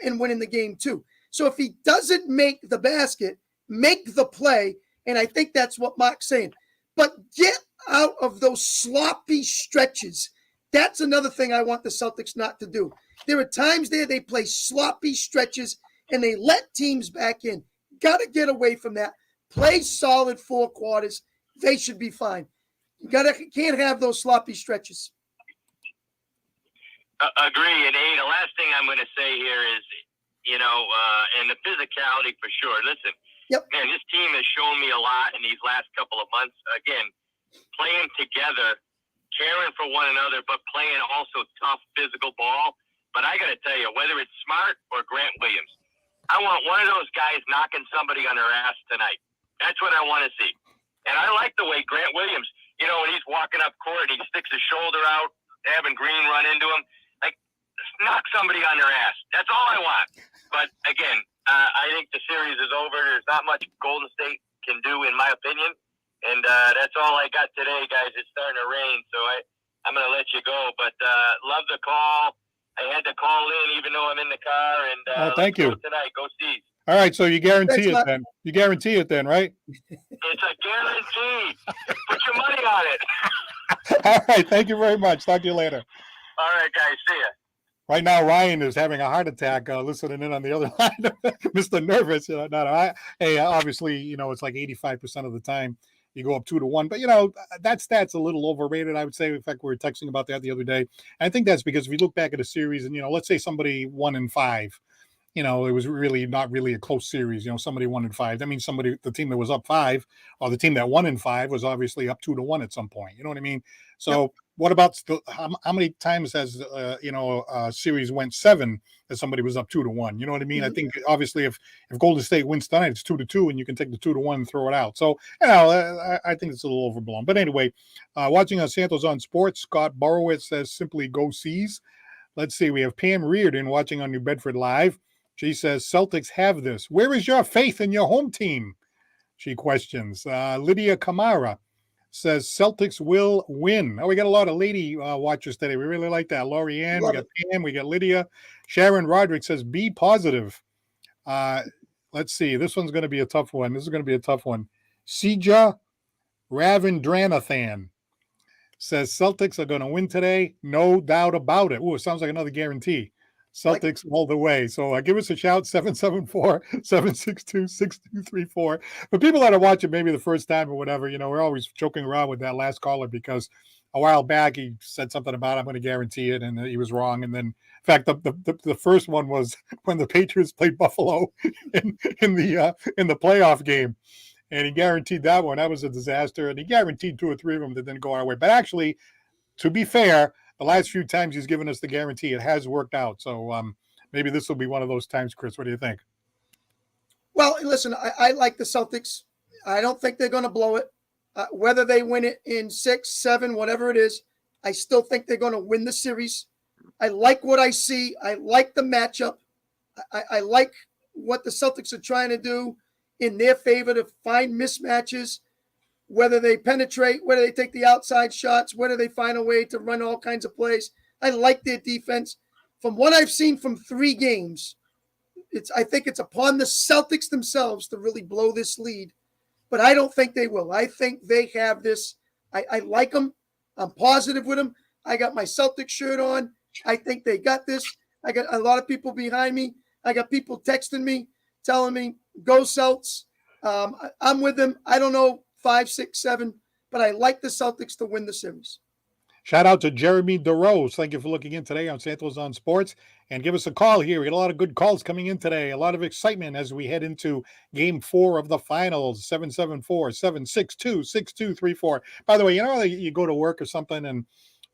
and winning the game too. So if he doesn't make the basket, make the play, and I think that's what Mark's saying. But get out of those sloppy stretches. That's another thing I want the Celtics not to do. There are times there they play sloppy stretches and they let teams back in. Got to get away from that. Play solid 4 quarters. They should be fine. Can't have those sloppy stretches. Agree. And the last thing I'm going to say here is, and the physicality for sure. Listen, man, this team has shown me a lot in these last couple of months. Again, playing together, caring for one another, but playing also tough physical ball. But I got to tell you, whether it's Smart or Grant Williams, I want one of those guys knocking somebody on their ass tonight. That's what I want to see. And I like the way Grant Williams, when he's walking up court and he sticks his shoulder out, having Green run into him, like, knock somebody on their ass. That's all I want. But again, I think the series is over. There's not much Golden State can do, in my opinion. And that's all I got today, guys. It's starting to rain, so I'm going to let you go. But love the call. I had to call in even though I'm in the car. And thank you. Tonight. Go Seas. All right, so you guarantee it then. You guarantee it then, right? It's a guarantee. Put your money on it. All right, thank you very much. Talk to you later. All right, guys. See ya. Right now, Ryan is having a heart attack listening in on the other line. Mr. Nervous. Obviously, it's like 85% of the time you go up 2-1. But, that stat's a little overrated, I would say. In fact, we were texting about that the other day. And I think that's because if you look back at a series and, let's say somebody won in 5. It was really not really a close series. Somebody won in 5. That means the team that was up 5 or the team that won in 5 was obviously up 2-1 at some point. You know what I mean? So what about how many times has, a series went 7 that somebody was up 2-1? You know what I mean? Mm-hmm. I think obviously if Golden State wins tonight, it's 2-2 and you can take the 2-1 and throw it out. So, I think it's a little overblown. But anyway, watching on Santos on Sports, Scott Borowitz says simply go Seas. Let's see. We have Pam Reardon watching on New Bedford Live. She says, Celtics have this. Where is your faith in your home team? She questions. Lydia Kamara says, Celtics will win. Oh, we got a lot of lady watchers today. We really like that. Lori Ann, we got Pam, we got Lydia. Sharon Roderick says, be positive. Let's see. This one's going to be a tough one. This is going to be a tough one. Sija Ravindranathan says, Celtics are going to win today. No doubt about it. Ooh, it sounds like another guarantee. Celtics all the way. So give us a shout, 774-762-6234. For people that are watching maybe the first time or whatever, we're always joking around with that last caller because a while back he said something about I'm going to guarantee it, and he was wrong. And then, in fact, the first one was when the Patriots played Buffalo in the playoff game, and he guaranteed that one. That was a disaster, and he guaranteed 2 or 3 of them that didn't go our way. But actually, to be fair, the last few times he's given us the guarantee, it has worked out. So maybe this will be one of those times, Chris. What do you think? Well, listen, I like the Celtics. I don't think they're going to blow it. Whether they win it in 6, 7, whatever it is, I still think they're going to win the series. I like what I see. I like the matchup. I like what the Celtics are trying to do in their favor to find mismatches. Whether they penetrate, whether they take the outside shots, whether they find a way to run all kinds of plays. I like their defense. From what I've seen from 3 games, I think it's upon the Celtics themselves to really blow this lead. But I don't think they will. I think they have this. I like them. I'm positive with them. I got my Celtics shirt on. I think they got this. I got a lot of people behind me. I got people texting me, telling me, go Celts. I'm with them. I don't know 5, 6, 7, but I like the Celtics to win the series. Shout out to Jeremy DeRose. Thank you for looking in today on Santos on Sports. And give us a call here. We got a lot of good calls coming in today. A lot of excitement as we head into Game 4 of the finals. 774-762-6234. By the way, you go to work or something and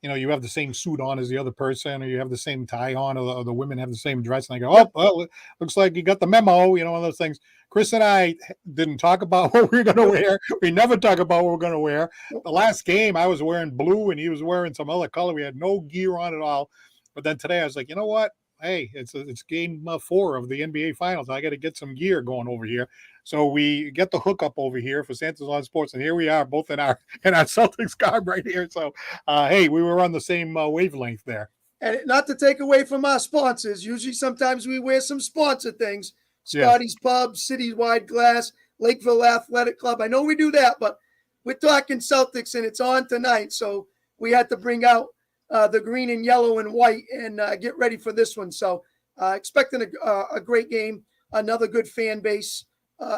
you have the same suit on as the other person, or you have the same tie on, or the women have the same dress, and they go, oh, well, looks like you got the memo, one of those things. Chris and I didn't talk about what we were going to wear. We never talk about what we're going to wear. The last game, I was wearing blue, and he was wearing some other color. We had no gear on at all. But then today, I was like, you know what? hey, it's game 4 of the NBA Finals. I got to get some gear going over here. So we get the hookup over here for Santos on Sports, and here we are, both in our Celtics garb right here. So, hey, we were on the same wavelength there. And not to take away from our sponsors, usually sometimes we wear some sponsor things. Scotty's Pub, Citywide Glass, Lakeville Athletic Club. I know we do that, but we're talking Celtics, and it's on tonight. So we had to bring out the green and yellow and white and get ready for this one. So expecting a great game, another good fan base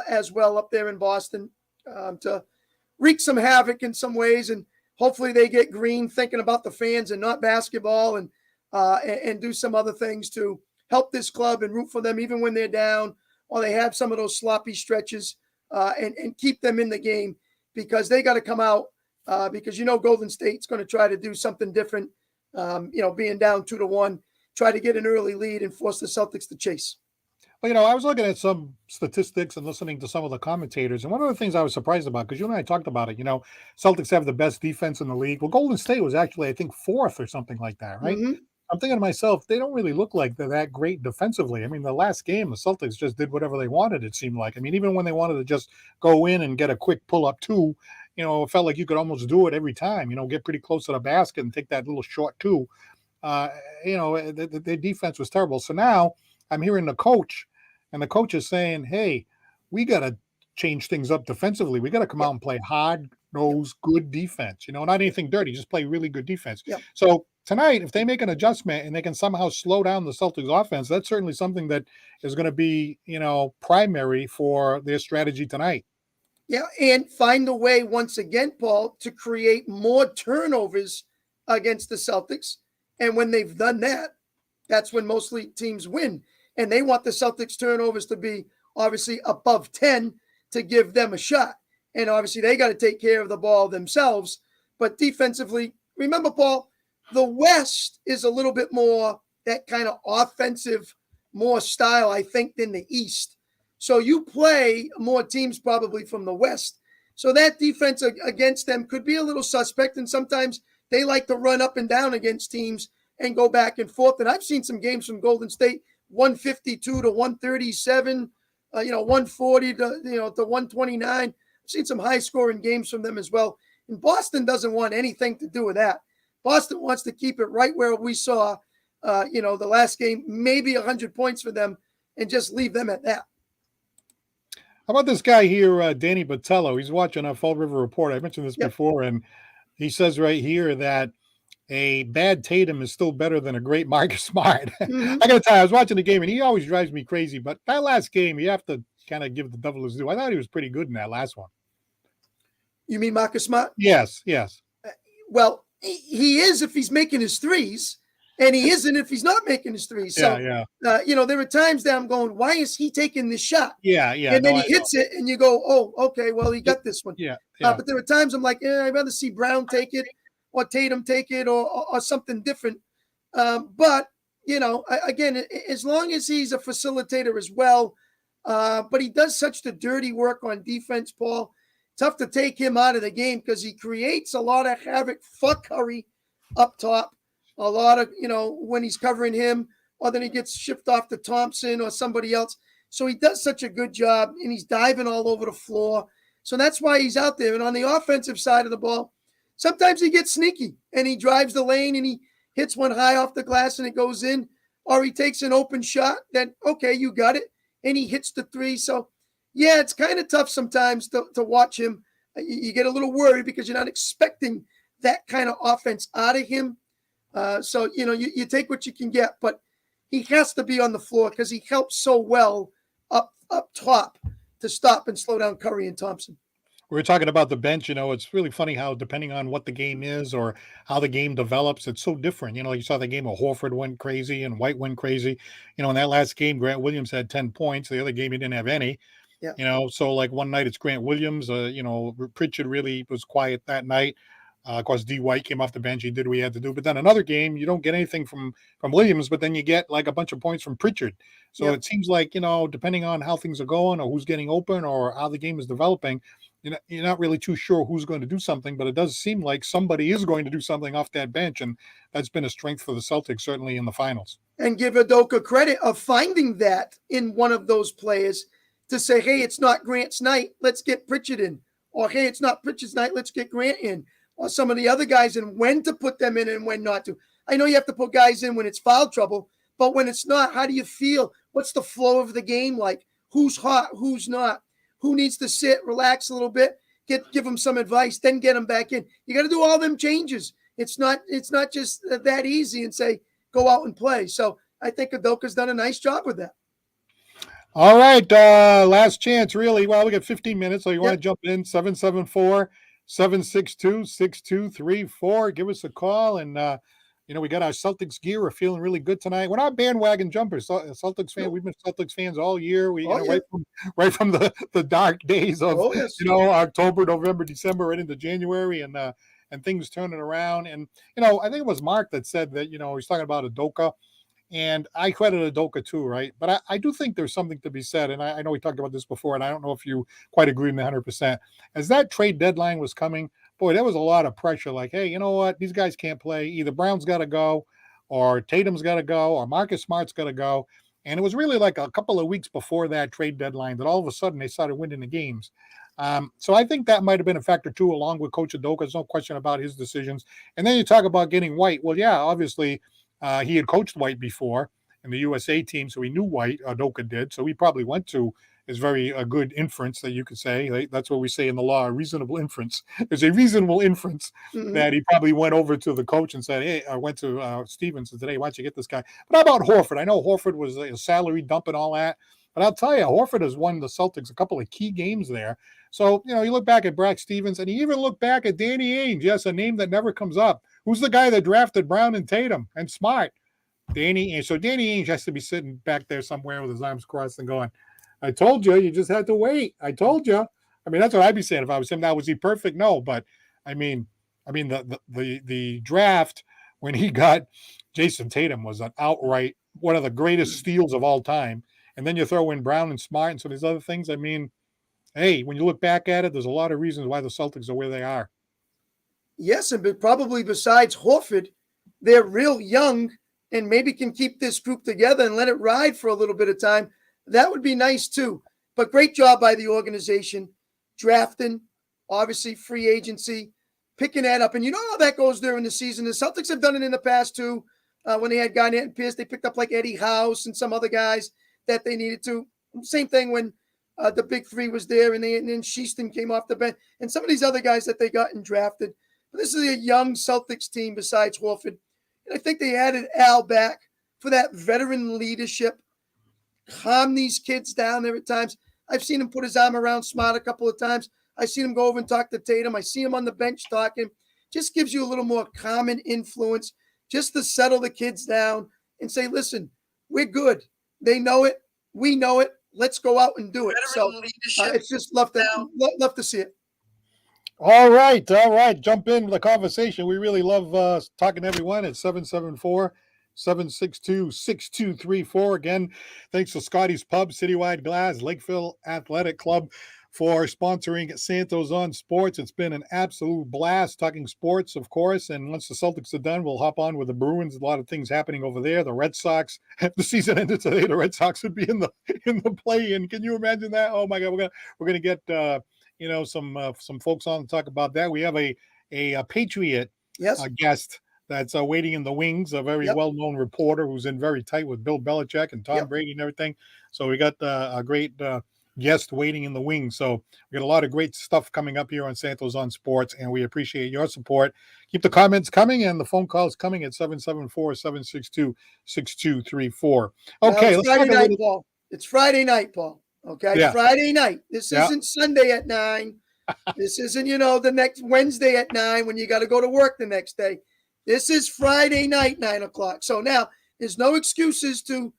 as well up there in Boston to wreak some havoc in some ways. And hopefully they get green, thinking about the fans and not basketball, and do some other things to help this club and root for them even when they're down or they have some of those sloppy stretches, and keep them in the game, because they got to come out because Golden State's going to try to do something different, being down 2-1, try to get an early lead and force the Celtics to chase. Well, I was looking at some statistics and listening to some of the commentators, and one of the things I was surprised about, because you and I talked about it, Celtics have the best defense in the league. Well, Golden State was actually, I think, 4th or something like that, right? Mm-hmm. I'm thinking to myself, they don't really look like they're that great defensively. I mean, the last game, the Celtics just did whatever they wanted, it seemed like. I mean, even when they wanted to just go in and get a quick pull-up two, it felt like you could almost do it every time, get pretty close to the basket and take that little short two. Their defense was terrible. So now I'm hearing the coach, and the coach is saying, hey, we got to change things up defensively. We got to come out and play hard-nosed, good defense, not anything dirty, just play really good defense. Yep. So tonight, if they make an adjustment and they can somehow slow down the Celtics offense, that's certainly something that is going to be, primary for their strategy tonight. Yeah, and find a way, once again, Paul, to create more turnovers against the Celtics. And when they've done that, that's when mostly teams win. And they want the Celtics turnovers to be obviously above 10 to give them a shot. And obviously they got to take care of the ball themselves. But defensively, remember, Paul, the West is a little bit more that kind of offensive, more style, I think, than the East. So you play more teams probably from the West. So that defense against them could be a little suspect. And sometimes they like to run up and down against teams and go back and forth. And I've seen some games from Golden State, 152 to 137, 140 to 129. I've seen some high scoring games from them as well. And Boston doesn't want anything to do with that. Boston wants to keep it right where we saw, the last game, maybe 100 points for them, and just leave them at that. How about this guy here, Danny Botello? He's watching our Fall River Report. I mentioned this before, and he says right here that a bad Tatum is still better than a great Marcus Smart. Mm-hmm. I got to tell you, I was watching the game, and he always drives me crazy. But that last game, you have to kind of give the devil his due. I thought he was pretty good in that last one. You mean Marcus Smart? Yes. Well, he is if he's making his threes, and he isn't if he's not making his threes. So, there are times that I'm going, why is he taking this shot? Yeah. And then he hits it, and you go, oh, okay, well, he got this one. Yeah. But there are times I'm like, I'd rather see Brown take it or Tatum take it or something different. But, again, as long as he's a facilitator as well, but he does such the dirty work on defense, Paul. Tough to take him out of the game because he creates a lot of havoc for Curry up top. A lot of, when he's covering him, or then he gets shipped off to Thompson or somebody else. So he does such a good job, and he's diving all over the floor. So that's why he's out there. And on the offensive side of the ball, sometimes he gets sneaky, and he drives the lane, and he hits one high off the glass, and it goes in. Or he takes an open shot, then, okay, you got it, and he hits the three. So, yeah, it's kind of tough sometimes to watch him. You get a little worried because you're not expecting that kind of offense out of him. So, you take what you can get, but he has to be on the floor because he helps so well up top to stop and slow down Curry and Thompson. We were talking about the bench. It's really funny how depending on what the game is or how the game develops, it's so different. You saw the game where Horford went crazy and White went crazy. In that last game, Grant Williams had 10 points. The other game, he didn't have any. Yeah. So like one night it's Grant Williams. Pritchard really was quiet that night. Of course, D. White came off the bench. He did what he had to do. But then another game, you don't get anything from Williams, but then you get like a bunch of points from Pritchard. So It seems like, depending on how things are going or who's getting open or how the game is developing, you're not really too sure who's going to do something, but it does seem like somebody is going to do something off that bench, and that's been a strength for the Celtics, certainly in the finals. And give Udoka credit of finding that in one of those players to say, hey, it's not Grant's night, let's get Pritchard in. Or, hey, it's not Pritchard's night, let's get Grant in. Or some of the other guys in, when to put them in and when not to. I know you have to put guys in when it's foul trouble, but when it's not, how do you feel? What's the flow of the game like? Who's hot? Who's not? Who needs to sit, relax a little bit, give them some advice, then get them back in. You got to do all them changes. It's not just that easy and say, go out and play. So I think Udoka's done a nice job with that. All right. Last chance, really. Well, we got 15 minutes, so you want to jump in, 774-762-6234. Give us a call, and we got our Celtics gear. We're feeling really good tonight. We're not bandwagon jumpers. Celtics fan. We've been Celtics fans all year. Right from the dark days of October, November, December, right into January, and things turning around. And I think it was Mark that said that he's talking about Udoka, and I credit Udoka too, right? But I do think there's something to be said, and I know we talked about this before, and I don't know if you quite agree with me 100%. As that trade deadline was coming, boy, there was a lot of pressure. Like, hey, you know what? These guys can't play. Either Brown's got to go, or Tatum's got to go, or Marcus Smart's got to go. And it was really like a couple of weeks before that trade deadline that all of a sudden they started winning the games. So I think that might have been a factor too, along with Coach Udoka. There's no question about his decisions. And then you talk about getting White. Well, yeah, obviously he had coached White before in the USA team, so he knew White. Udoka did, so he probably went to is very a good inference that you could say. That's what we say in the law, a reasonable inference. There's a reasonable inference that he probably went over to the coach and said, hey, I went to Stevens and said, hey, why don't you get this guy? But how about Horford? I know Horford was a salary dump and all that, but I'll tell you, Horford has won the Celtics a couple of key games there. So, you look back at Brad Stevens, and you even look back at Danny Ainge. Yes, a name that never comes up. Who's the guy that drafted Brown and Tatum and Smart? Danny Ainge. So Danny Ainge has to be sitting back there somewhere with his arms crossed and going, I told you, you just had to wait. I told you. I mean, that's what I'd be saying if I was him. Now, was he perfect? No, but I mean, the draft when he got Jason Tatum was an outright one of the greatest steals of all time. And then you throw in Brown and Smart and some of these other things. I mean, hey, when you look back at it, there's a lot of reasons why the Celtics are where they are. Yes, and probably besides Horford, they're real young and maybe can keep this group together and let it ride for a little bit of time. That would be nice too. But great job by the organization, drafting, obviously free agency, picking that up. And you know how that goes during the season. The Celtics have done it in the past too. When they had Garnett and Pierce, they picked up like Eddie House and some other guys that they needed to. Same thing when the big three was there and then Sheaston came off the bench and some of these other guys that they got and drafted. But this is a young Celtics team besides Horford. And I think they added Al back for that veteran leadership. Calm these kids down there at times. I've seen him put his arm around Smart a couple of times. I've seen him go over and talk to Tatum. I see him on the bench talking. Just gives you a little more common influence just to settle the kids down and say, listen, we're good. They know it. We know it. Let's go out and do it. So it's just love to see it. All right. Jump in the conversation. We really love talking to everyone at 774-762-6234. Again, thanks to Scotty's Pub, Citywide Glass, Lakeville Athletic Club for sponsoring Santos on Sports. It's been an absolute blast talking sports, of course. And once the Celtics are done, we'll hop on with the Bruins. A lot of things happening over there. The Red Sox, if the season ended today, the Red Sox would be in the play-in. Can you imagine that? Oh my God, we're gonna get some folks on to talk about that. We have a Patriot guest that's waiting in the wings, a very well-known reporter who's in very tight with Bill Belichick and Tom Brady and everything. So we got a great guest waiting in the wings. So we got a lot of great stuff coming up here on Santos on Sports, and we appreciate your support. Keep the comments coming and the phone calls coming at 774-762-6234. Okay, let's Friday night, Paul. It's Friday night, Paul. Okay, yeah. Friday night. This isn't Sunday at 9. This isn't, the next Wednesday at 9 when you got to go to work the next day. This is Friday night, 9 o'clock. So now there's no excuses to,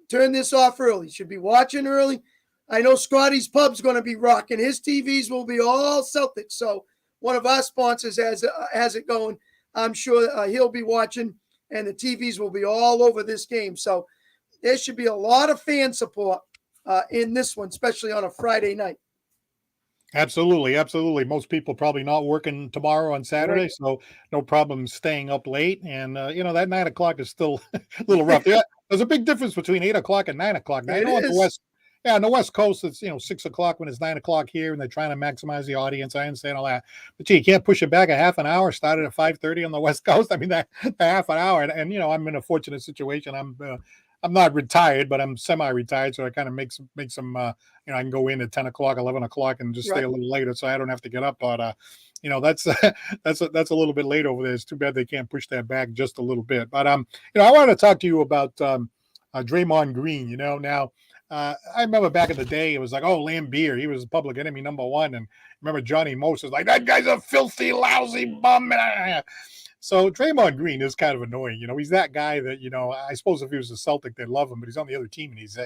turn this off early. Should be watching early. I know Scotty's Pub's going to be rocking. His TVs will be all Celtics. So one of our sponsors has it going. I'm sure he'll be watching, and the TVs will be all over this game. So there should be a lot of fan support in this one, especially on a Friday night. Absolutely, absolutely. Most people probably not working tomorrow on Saturday, Right. so no problem staying up late. And that 9 o'clock is still a little rough. Yeah, there's a big difference between 8 o'clock and 9 o'clock. Now I It know on the is. west, yeah, on the West Coast, it's 6 o'clock when it's 9 o'clock here, and they're trying to maximize the audience. I understand all that, but gee, you can't push it back a half an hour. Started at 5:30 on the West Coast. I mean that a half an hour, and I'm in a fortunate situation. I'm not retired, but I'm semi-retired, so I kind of make some I can go in at 10 o'clock, 11 o'clock and just stay Right. a little later so I don't have to get up. But, that's that's a little bit late over there. It's too bad they can't push that back just a little bit. But, I want to talk to you about Draymond Green. Now, I remember back in the day, it was like, oh, Lambeer, he was public enemy number one. And remember Johnny Most was like, that guy's a filthy, lousy bum. So Draymond Green is kind of annoying. He's that guy that, I suppose if he was a Celtic, they'd love him, but he's on the other team and he's,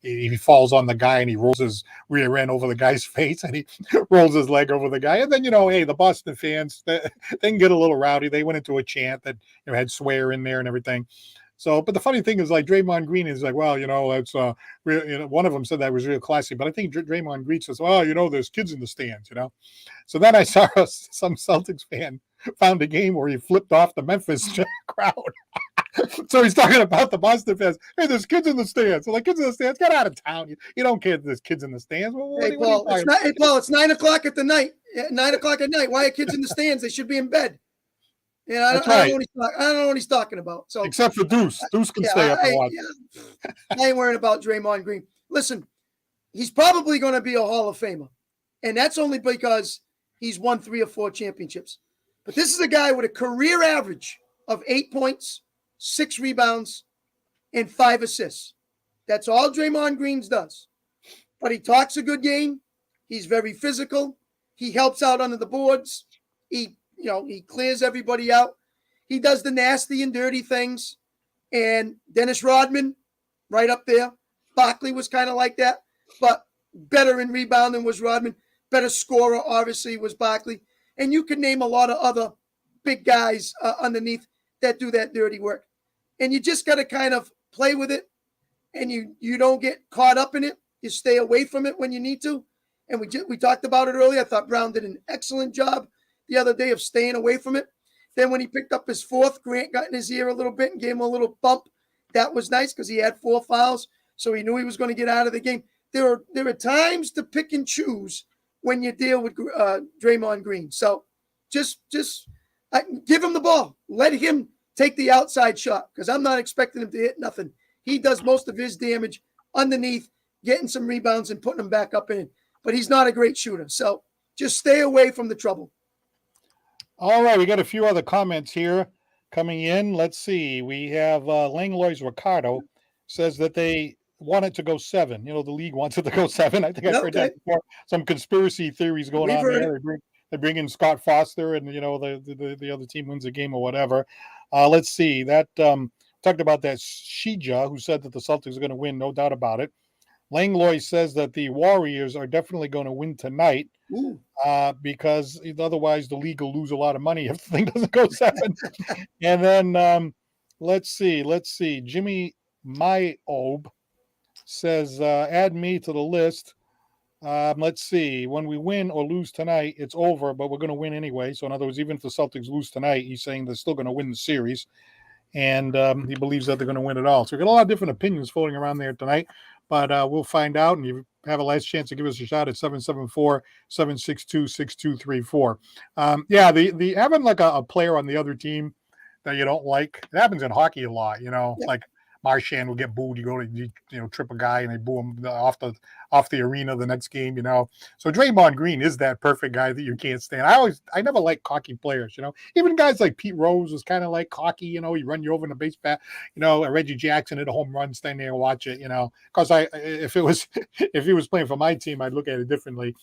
he falls on the guy and he rolls his rear end over the guy's face and he rolls his leg over the guy. And then, hey, the Boston fans, they can get a little rowdy. They went into a chant that had swear in there and everything. So, but the funny thing is, like Draymond Green is like, well, that's real. One of them said that was real classy, but I think Draymond Green says, well, there's kids in the stands. So then I saw some Celtics fan found a game where he flipped off the Memphis crowd. So he's talking about the Boston fans. Hey, there's kids in the stands. So like, kids in the stands, get out of town. You don't care if there's kids in the stands. Well, Hey, Paul, it's 9 o'clock at the night. 9 o'clock at night. Why are kids in the stands? They should be in bed. Yeah, I don't know what he's talking about. So except for Deuce. Deuce can stay up and watch. I ain't worrying about Draymond Green. Listen, he's probably going to be a Hall of Famer. And that's only because he's won 3 or 4 championships. But this is a guy with a career average of 8 points, 6 rebounds, and 5 assists. That's all Draymond Green does. But he talks a good game. He's very physical. He helps out under the boards. He clears everybody out. He does the nasty and dirty things. And Dennis Rodman, right up there. Barkley was kind of like that, but better in rebounding was Rodman. Better scorer, obviously, was Barkley. And you can name a lot of other big guys underneath that do that dirty work. And you just got to kind of play with it. And you don't get caught up in it. You stay away from it when you need to. And we talked about it earlier. I thought Brown did an excellent job the other day of staying away from it. Then when he picked up his 4th, Grant got in his ear a little bit and gave him a little bump. That was nice because he had 4 fouls, so he knew he was going to get out of the game. There are times to pick and choose when you deal with Draymond Green. So just give him the ball. Let him take the outside shot because I'm not expecting him to hit nothing. He does most of his damage underneath, getting some rebounds and putting them back up in. But he's not a great shooter. So just stay away from the trouble. All right, we got a few other comments here coming in. Let's see. We have Langlois Ricardo says that they want it to go 7. The league wants it to go 7. I think I've heard that before. Some conspiracy theories going on there. They bring in Scott Foster, and the other team wins a game or whatever. Let's see. That talked about that Shija, who said that the Celtics are going to win, no doubt about it. Langlois says that the Warriors are definitely going to win tonight because otherwise the league will lose a lot of money if the thing doesn't go 7. And then let's see. Jimmy Myob says, add me to the list. Let's see. When we win or lose tonight, it's over, but we're going to win anyway. So in other words, even if the Celtics lose tonight, he's saying they're still going to win the series. And he believes that they're going to win it all. So we got a lot of different opinions floating around there tonight. But we'll find out, and you have a last chance to give us a shot at 774-762-6234. The having like a player on the other team that you don't like, it happens in hockey a lot, like Marchand will get booed. You go to trip a guy and they boo him off the arena the next game. So Draymond Green is that perfect guy that you can't stand. I never liked cocky players. Even guys like Pete Rose was kind of like cocky. He run you over in the base bat. Reggie Jackson hit a home run, stand there and watch it. Because if he was playing for my team, I'd look at it differently.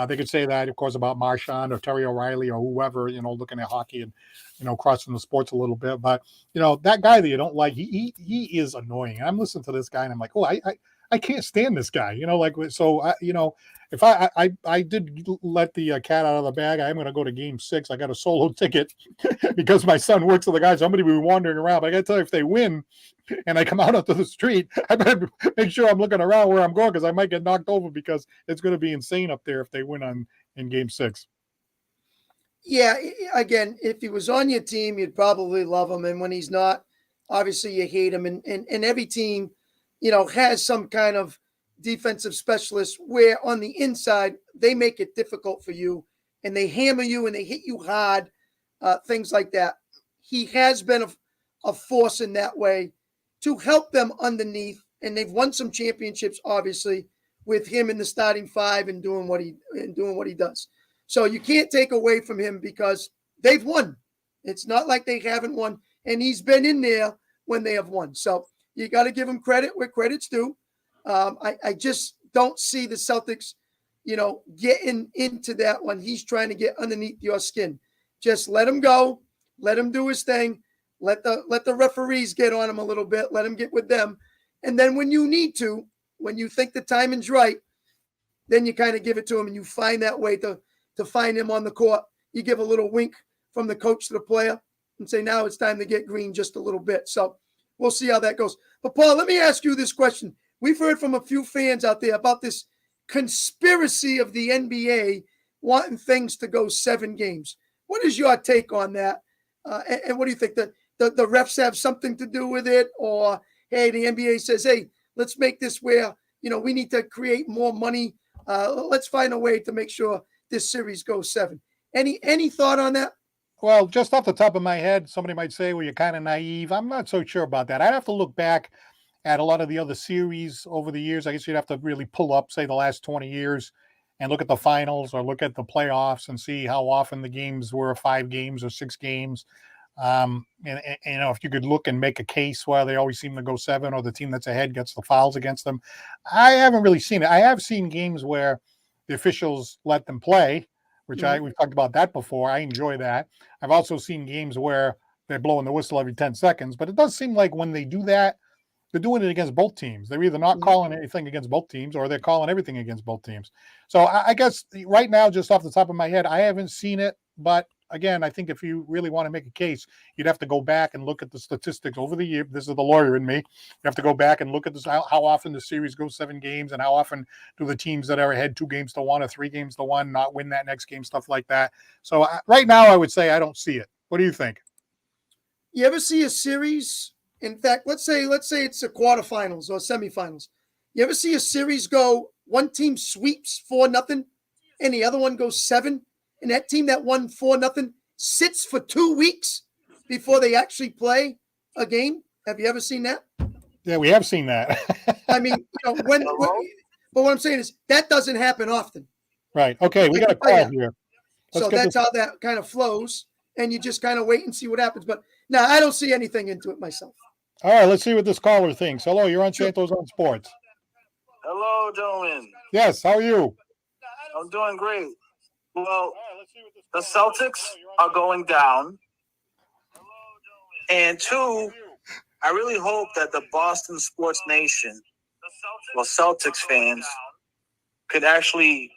They could say that, of course, about Marchand or Terry O'Reilly or whoever, looking at hockey and, crossing the sports a little bit. But, that guy that you don't like, he is annoying. I'm listening to this guy and I'm like, oh, I I can't stand this guy. So if I did let the cat out of the bag, I am going to go to Game 6. I got a solo ticket because my son works with the guys. So I'm going to be wandering around. But I got to tell you, if they win and I come out onto the street, I better make sure I'm looking around where I'm going because I might get knocked over because it's going to be insane up there if they win in Game 6. Yeah, again, if he was on your team, you'd probably love him. And when he's not, obviously you hate him. And every team, has some kind of defensive specialist where on the inside, they make it difficult for you and they hammer you and they hit you hard, things like that. He has been a force in that way to help them underneath. And they've won some championships, obviously, with him in the starting five and doing what he does. So you can't take away from him because they've won. It's not like they haven't won. And he's been in there when they have won. So you got to give him credit where credit's due. I just don't see the Celtics, getting into that one. He's trying to get underneath your skin. Just let him go. Let him do his thing. Let the referees get on him a little bit. Let him get with them. And then when you need to, when you think the timing's right, then you kind of give it to him and you find that way to find him on the court. You give a little wink from the coach to the player and say, now it's time to get green just a little bit. So we'll see how that goes. But Paul, let me ask you this question. We've heard from a few fans out there about this conspiracy of the NBA wanting things to go 7 games. What is your take on that? And what do you think? The refs have something to do with it? Or, hey, the NBA says, hey, let's make this where, we need to create more money. Let's find a way to make sure this series goes 7. Any thought on that? Well, just off the top of my head, somebody might say, well, you're kind of naive. I'm not so sure about that. I'd have to look back at a lot of the other series over the years. I guess you'd have to really pull up, say, the last 20 years and look at the finals or look at the playoffs and see how often the games were 5 games or 6 games. And if you could look and make a case why they always seem to go 7 or the team that's ahead gets the fouls against them. I haven't really seen it. I have seen games where the officials let them play, which we've talked about that before. I enjoy that. I've also seen games where they're blowing the whistle every 10 seconds, but it does seem like when they do that, they're doing it against both teams. They're either not calling anything against both teams or they're calling everything against both teams. So I guess right now, just off the top of my head, I haven't seen it, but again, I think if you really want to make a case, you'd have to go back and look at the statistics over the year. This is the lawyer in me. You have to go back and look at this, how often the series goes 7 games and how often do the teams that are ahead 2 games to 1 or 3 games to 1 not win that next game, stuff like that. So right now, I would say I don't see it. What do you think? You ever see a series? In fact, let's say it's a quarterfinals or semifinals. You ever see a series go, one team sweeps 4-0 and the other one goes 7? And that team that won 4-0 sits for 2 weeks before they actually play a game. Have you ever seen that? Yeah, we have seen that. I mean, but what I'm saying is that doesn't happen often. Right. Okay, we got a call here. So that's how that kind of flows, and you just kind of wait and see what happens. But no, I don't see anything into it myself. All right, let's see what this caller thinks. Hello, you're on Santos on Sports. Hello, gentlemen. Yes, how are you? I'm doing great. Well, the Celtics are going down. And 2, I really hope that the Boston Sports Nation, well, Celtics fans, could actually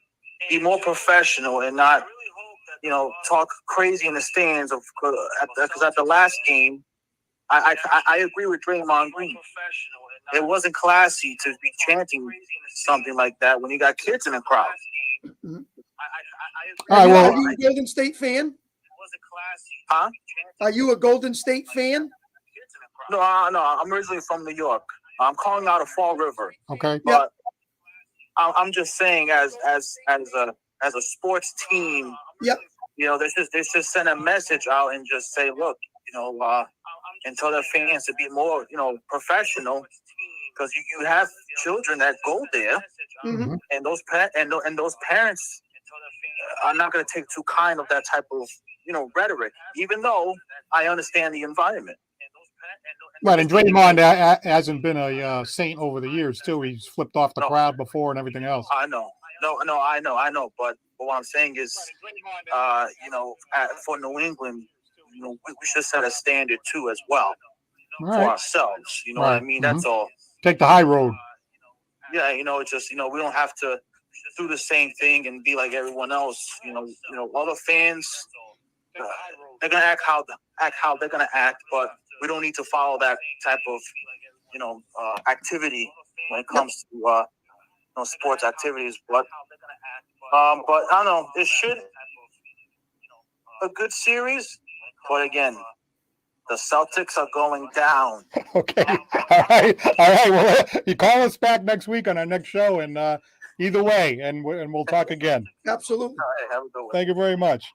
be more professional and not, talk crazy in the stands. Because at the last game, I agree with Draymond Green. It wasn't classy to be chanting something like that when you got kids in the crowd. Mm-hmm. All right, well, are you a Golden State fan? Huh? Are you a Golden State fan? No, I'm originally from New York. I'm calling out of Fall River. Okay. But I'm just saying, as a sports team, yep. They just send a message out and just say, look, and tell their fans to be more, professional, because you have children that go there, mm-hmm. and those parents are not going to take too kind of that type of rhetoric, even though I understand the environment. Right, and Draymond hasn't been a saint over the years too. He's flipped off the crowd before and everything else. I know. I know. But what I'm saying is, for New England, we should set a standard too as well for ourselves. You know what I mean? That's all. Take the high road. yeah, it's just, we don't have to do the same thing and be like everyone else. All the fans, they're gonna act how they're gonna act, but we don't need to follow that type of activity when it comes to sports activities. But I don't know. It should a good series, but again, the Celtics are going down. Okay. All right. Well, you call us back next week on our next show, and either way, and we'll talk again. Absolutely. All right, have a good one. Thank you very much.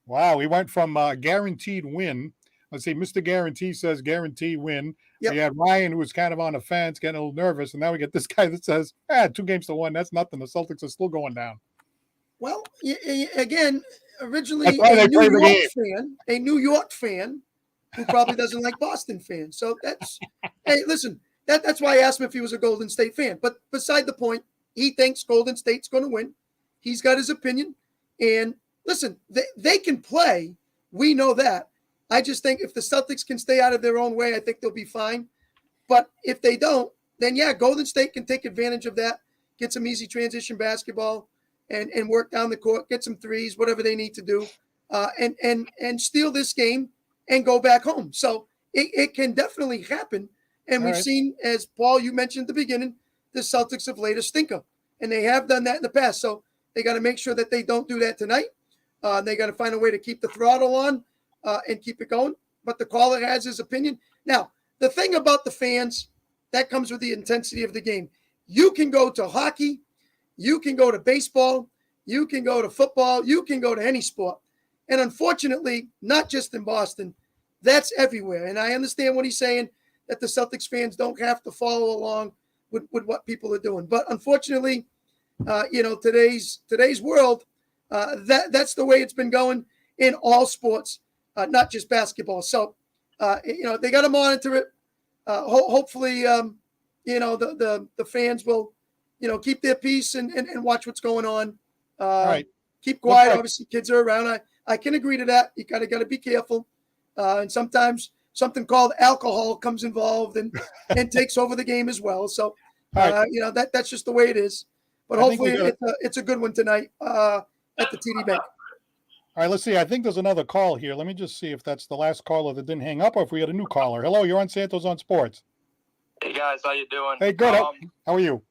Wow, we went from guaranteed win. Let's see, Mr. Guarantee says guaranteed win. Yep. We had Ryan, who was kind of on the fence, getting a little nervous, and now we get this guy that says, 2-1. That's nothing. The Celtics are still going down. Well, again, originally That's why a they play New the York fan who probably doesn't like Boston fans. So that's, hey, listen, that's why I asked him if he was a Golden State fan. But beside the point, he thinks Golden State's going to win. He's got his opinion. And listen, they can play. We know that. I just think if the Celtics can stay out of their own way, I think they'll be fine. But if they don't, then yeah, Golden State can take advantage of that, get some easy transition basketball and work down the court, get some threes, whatever they need to do, and steal this game and go back home. So it can definitely happen. And we've seen, as Paul, you mentioned at the beginning, the Celtics have laid a stinker. And they have done that in the past. So they got to make sure that they don't do that tonight. They got to find a way to keep the throttle on and keep it going. But the caller has his opinion. Now, the thing about the fans, that comes with the intensity of the game. You can go to hockey. You can go to baseball. You can go to football. You can go to any sport. And unfortunately, not just in Boston, that's everywhere. And I understand what he's saying, that the Celtics fans don't have to follow along with what people are doing. But unfortunately, today's world, that's the way it's been going in all sports, not just basketball. So, they got to monitor it. Hopefully, the fans will, keep their peace and watch what's going on. All right. Keep quiet. Obviously, kids are around. I can agree to that. You got to be careful. And sometimes something called alcohol comes involved and takes over the game as well. So, that's just the way it is. But hopefully it's a good one tonight at the TD Bank. All right, let's see. I think there's another call here. Let me just see if that's the last caller that didn't hang up or if we had a new caller. Hello, you're on Santos on Sports. Hey guys, how you doing? Hey, good. How are you?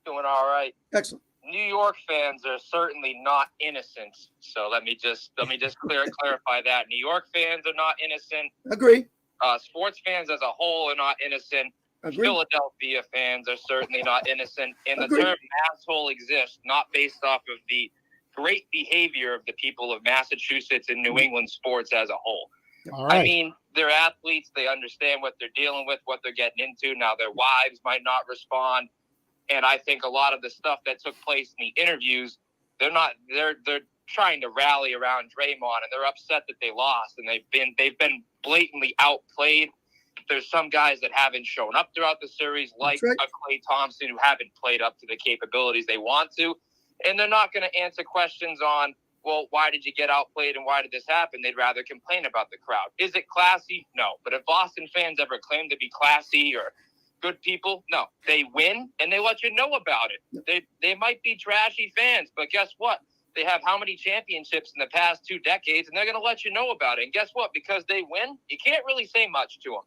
Doing all right. Excellent. New York fans are certainly not innocent. So let me just clarify that. New York fans are not innocent. Agree. Sports fans as a whole are not innocent. Agree. Philadelphia fans are certainly not innocent. And the Agree. term asshole exists not based off of the great behavior of the people of Massachusetts and New England sports as a whole. All right. I mean, they're athletes. They understand what they're dealing with, what they're getting into. Now, their wives might not respond. And I think a lot of the stuff that took place in the interviews, they're trying to rally around Draymond, and they're upset that they lost, and they've been blatantly outplayed. There's some guys that haven't shown up throughout the series, like a Klay Thompson, who haven't played up to the capabilities they want to. And they're not going to answer questions on, well, why did you get outplayed and why did this happen? They'd rather complain about the crowd. Is it classy? No. But if Boston fans ever claim to be classy or good people, no. They win and they let you know about it. They might be trashy fans, but guess what? They have how many championships in the past 2 decades, and they're going to let you know about it. And guess what? Because they win, you can't really say much to them.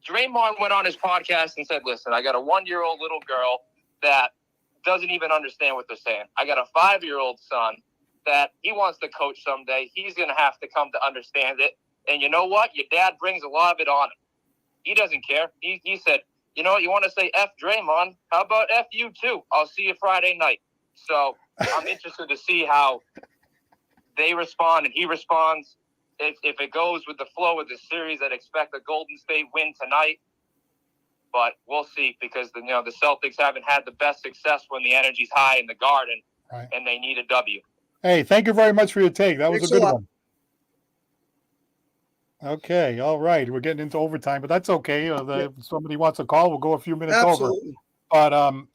Draymond went on his podcast and said, listen, I got a 1-year-old little girl that doesn't even understand what they're saying. I got a 5-year-old son that he wants to coach someday. He's going to have to come to understand it. And you know what? Your dad brings a lot of it on him. He doesn't care. He said, you know what? You want to say F Draymond? How about F you too? I'll see you Friday night. So I'm interested to see how they respond and he responds. If it goes with the flow of the series, I'd expect a Golden State win tonight. But we'll see, because the Celtics haven't had the best success when the energy's high in the Garden, and they need a W. Hey, thank you very much for your take. That was a good one. Okay, all right. We're getting into overtime, but that's okay. If somebody wants a call, we'll go a few minutes over. But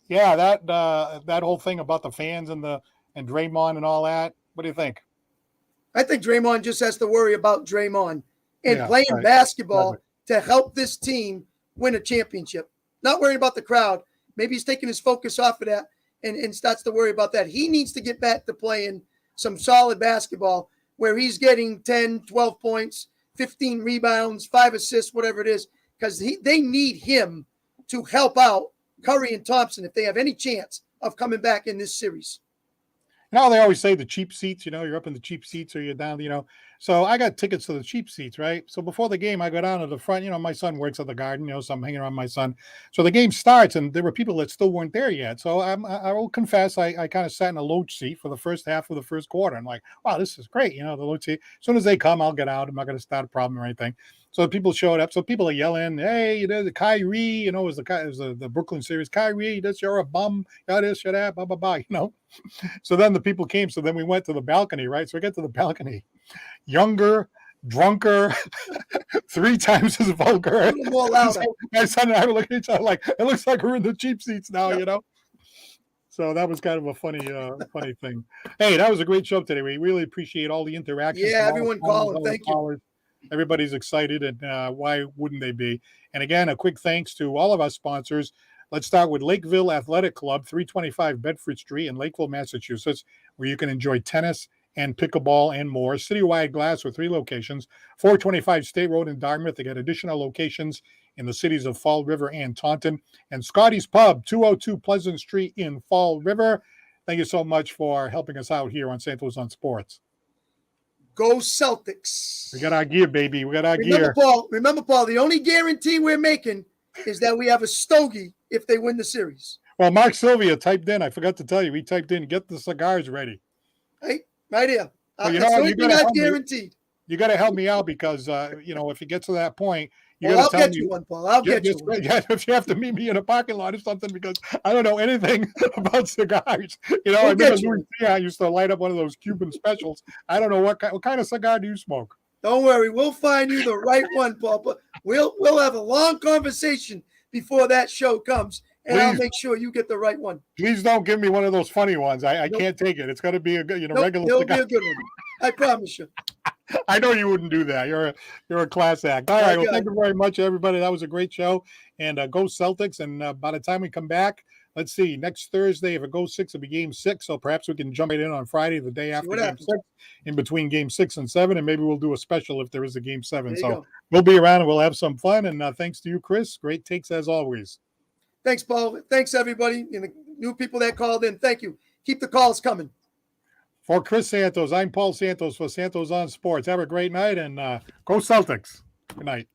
that whole thing about the fans and Draymond and all that. What do you think? I think Draymond just has to worry about Draymond and playing basketball to help this team win a championship. Not worrying about the crowd. Maybe he's taking his focus off of that and starts to worry about that. He needs to get back to playing some solid basketball where he's getting 10, 12 points, 15 rebounds, 5 assists, whatever it is, because they need him to help out Curry and Thompson if they have any chance of coming back in this series. They always say the cheap seats, you're up in the cheap seats or you're down, So I got tickets to the cheap seats, right? So before the game, I go down to the front. My son works at the Garden, so I'm hanging around my son. So the game starts, and there were people that still weren't there yet. So I will confess, I kind of sat in a low seat for the first half of the first quarter. I'm like, wow, this is great, the low seat. As soon as they come, I'll get out. I'm not going to start a problem or anything. So people showed up. So people are yelling, "Hey, the Kyrie, it was the Brooklyn series. Kyrie, you're a bum. You're this, you're that, blah blah blah." So then the people came. So then we went to the balcony, right? So we get to the balcony, younger, drunker, 3 times as vulgar. A little more louder. My son and I were looking at each other like, it looks like we're in the cheap seats now, Yep. So that was kind of a funny thing. Hey, that was a great show today. We really appreciate all the interactions. Yeah, everyone calling. Thank you. Everybody's excited, and why wouldn't they be? And again, a quick thanks to all of our sponsors. Let's start with Lakeville Athletic Club, 325 Bedford Street in Lakeville, Massachusetts, where you can enjoy tennis and pickleball and more. Citywide Glass with 3 locations, 425 State Road in Dartmouth. They got additional locations in the cities of Fall River and Taunton. And Scotty's Pub, 202 Pleasant Street in Fall River. Thank you so much for helping us out here on Santos on Sports. Go Celtics. We got our gear, baby. We got our Remember, gear. Remember, Paul, the only guarantee we're making is that we have a stogie if they win the series. Well, Mark Sylvia typed in. I forgot to tell you. He typed in, get the cigars ready. Right here. Well, that's the only thing I've guaranteed. You got to help me out because, if it gets to that point, I'll get you one, Paul. I'll get you one. If you have to meet me in a parking lot or something, because I don't know anything about cigars. I get you. remember I used to light up one of those Cuban specials. I don't know what kind of cigar do you smoke? Don't worry, we'll find you the right one, Paul. But we'll have a long conversation before that show comes, and I'll make sure you get the right one. Please don't give me one of those funny ones. I can't take it. It's got to be a good, regular It'll cigar. be a good one. I promise you. I know you wouldn't do that. You're a class act. All right. Well, thank you very much, everybody. That was a great show. And go Celtics. And by the time we come back, let's see. Next Thursday, if it goes 6, it'll be Game 6. So perhaps we can jump right in on Friday, the day after Game 6, in between Game 6 and 7, and maybe we'll do a special if there is a Game 7. So we'll be around and we'll have some fun. And thanks to you, Chris. Great takes as always. Thanks, Paul. Thanks, everybody. And the new people that called in. Thank you. Keep the calls coming. For Chris Santos, I'm Paul Santos for Santos on Sports. Have a great night and go Celtics. Good night.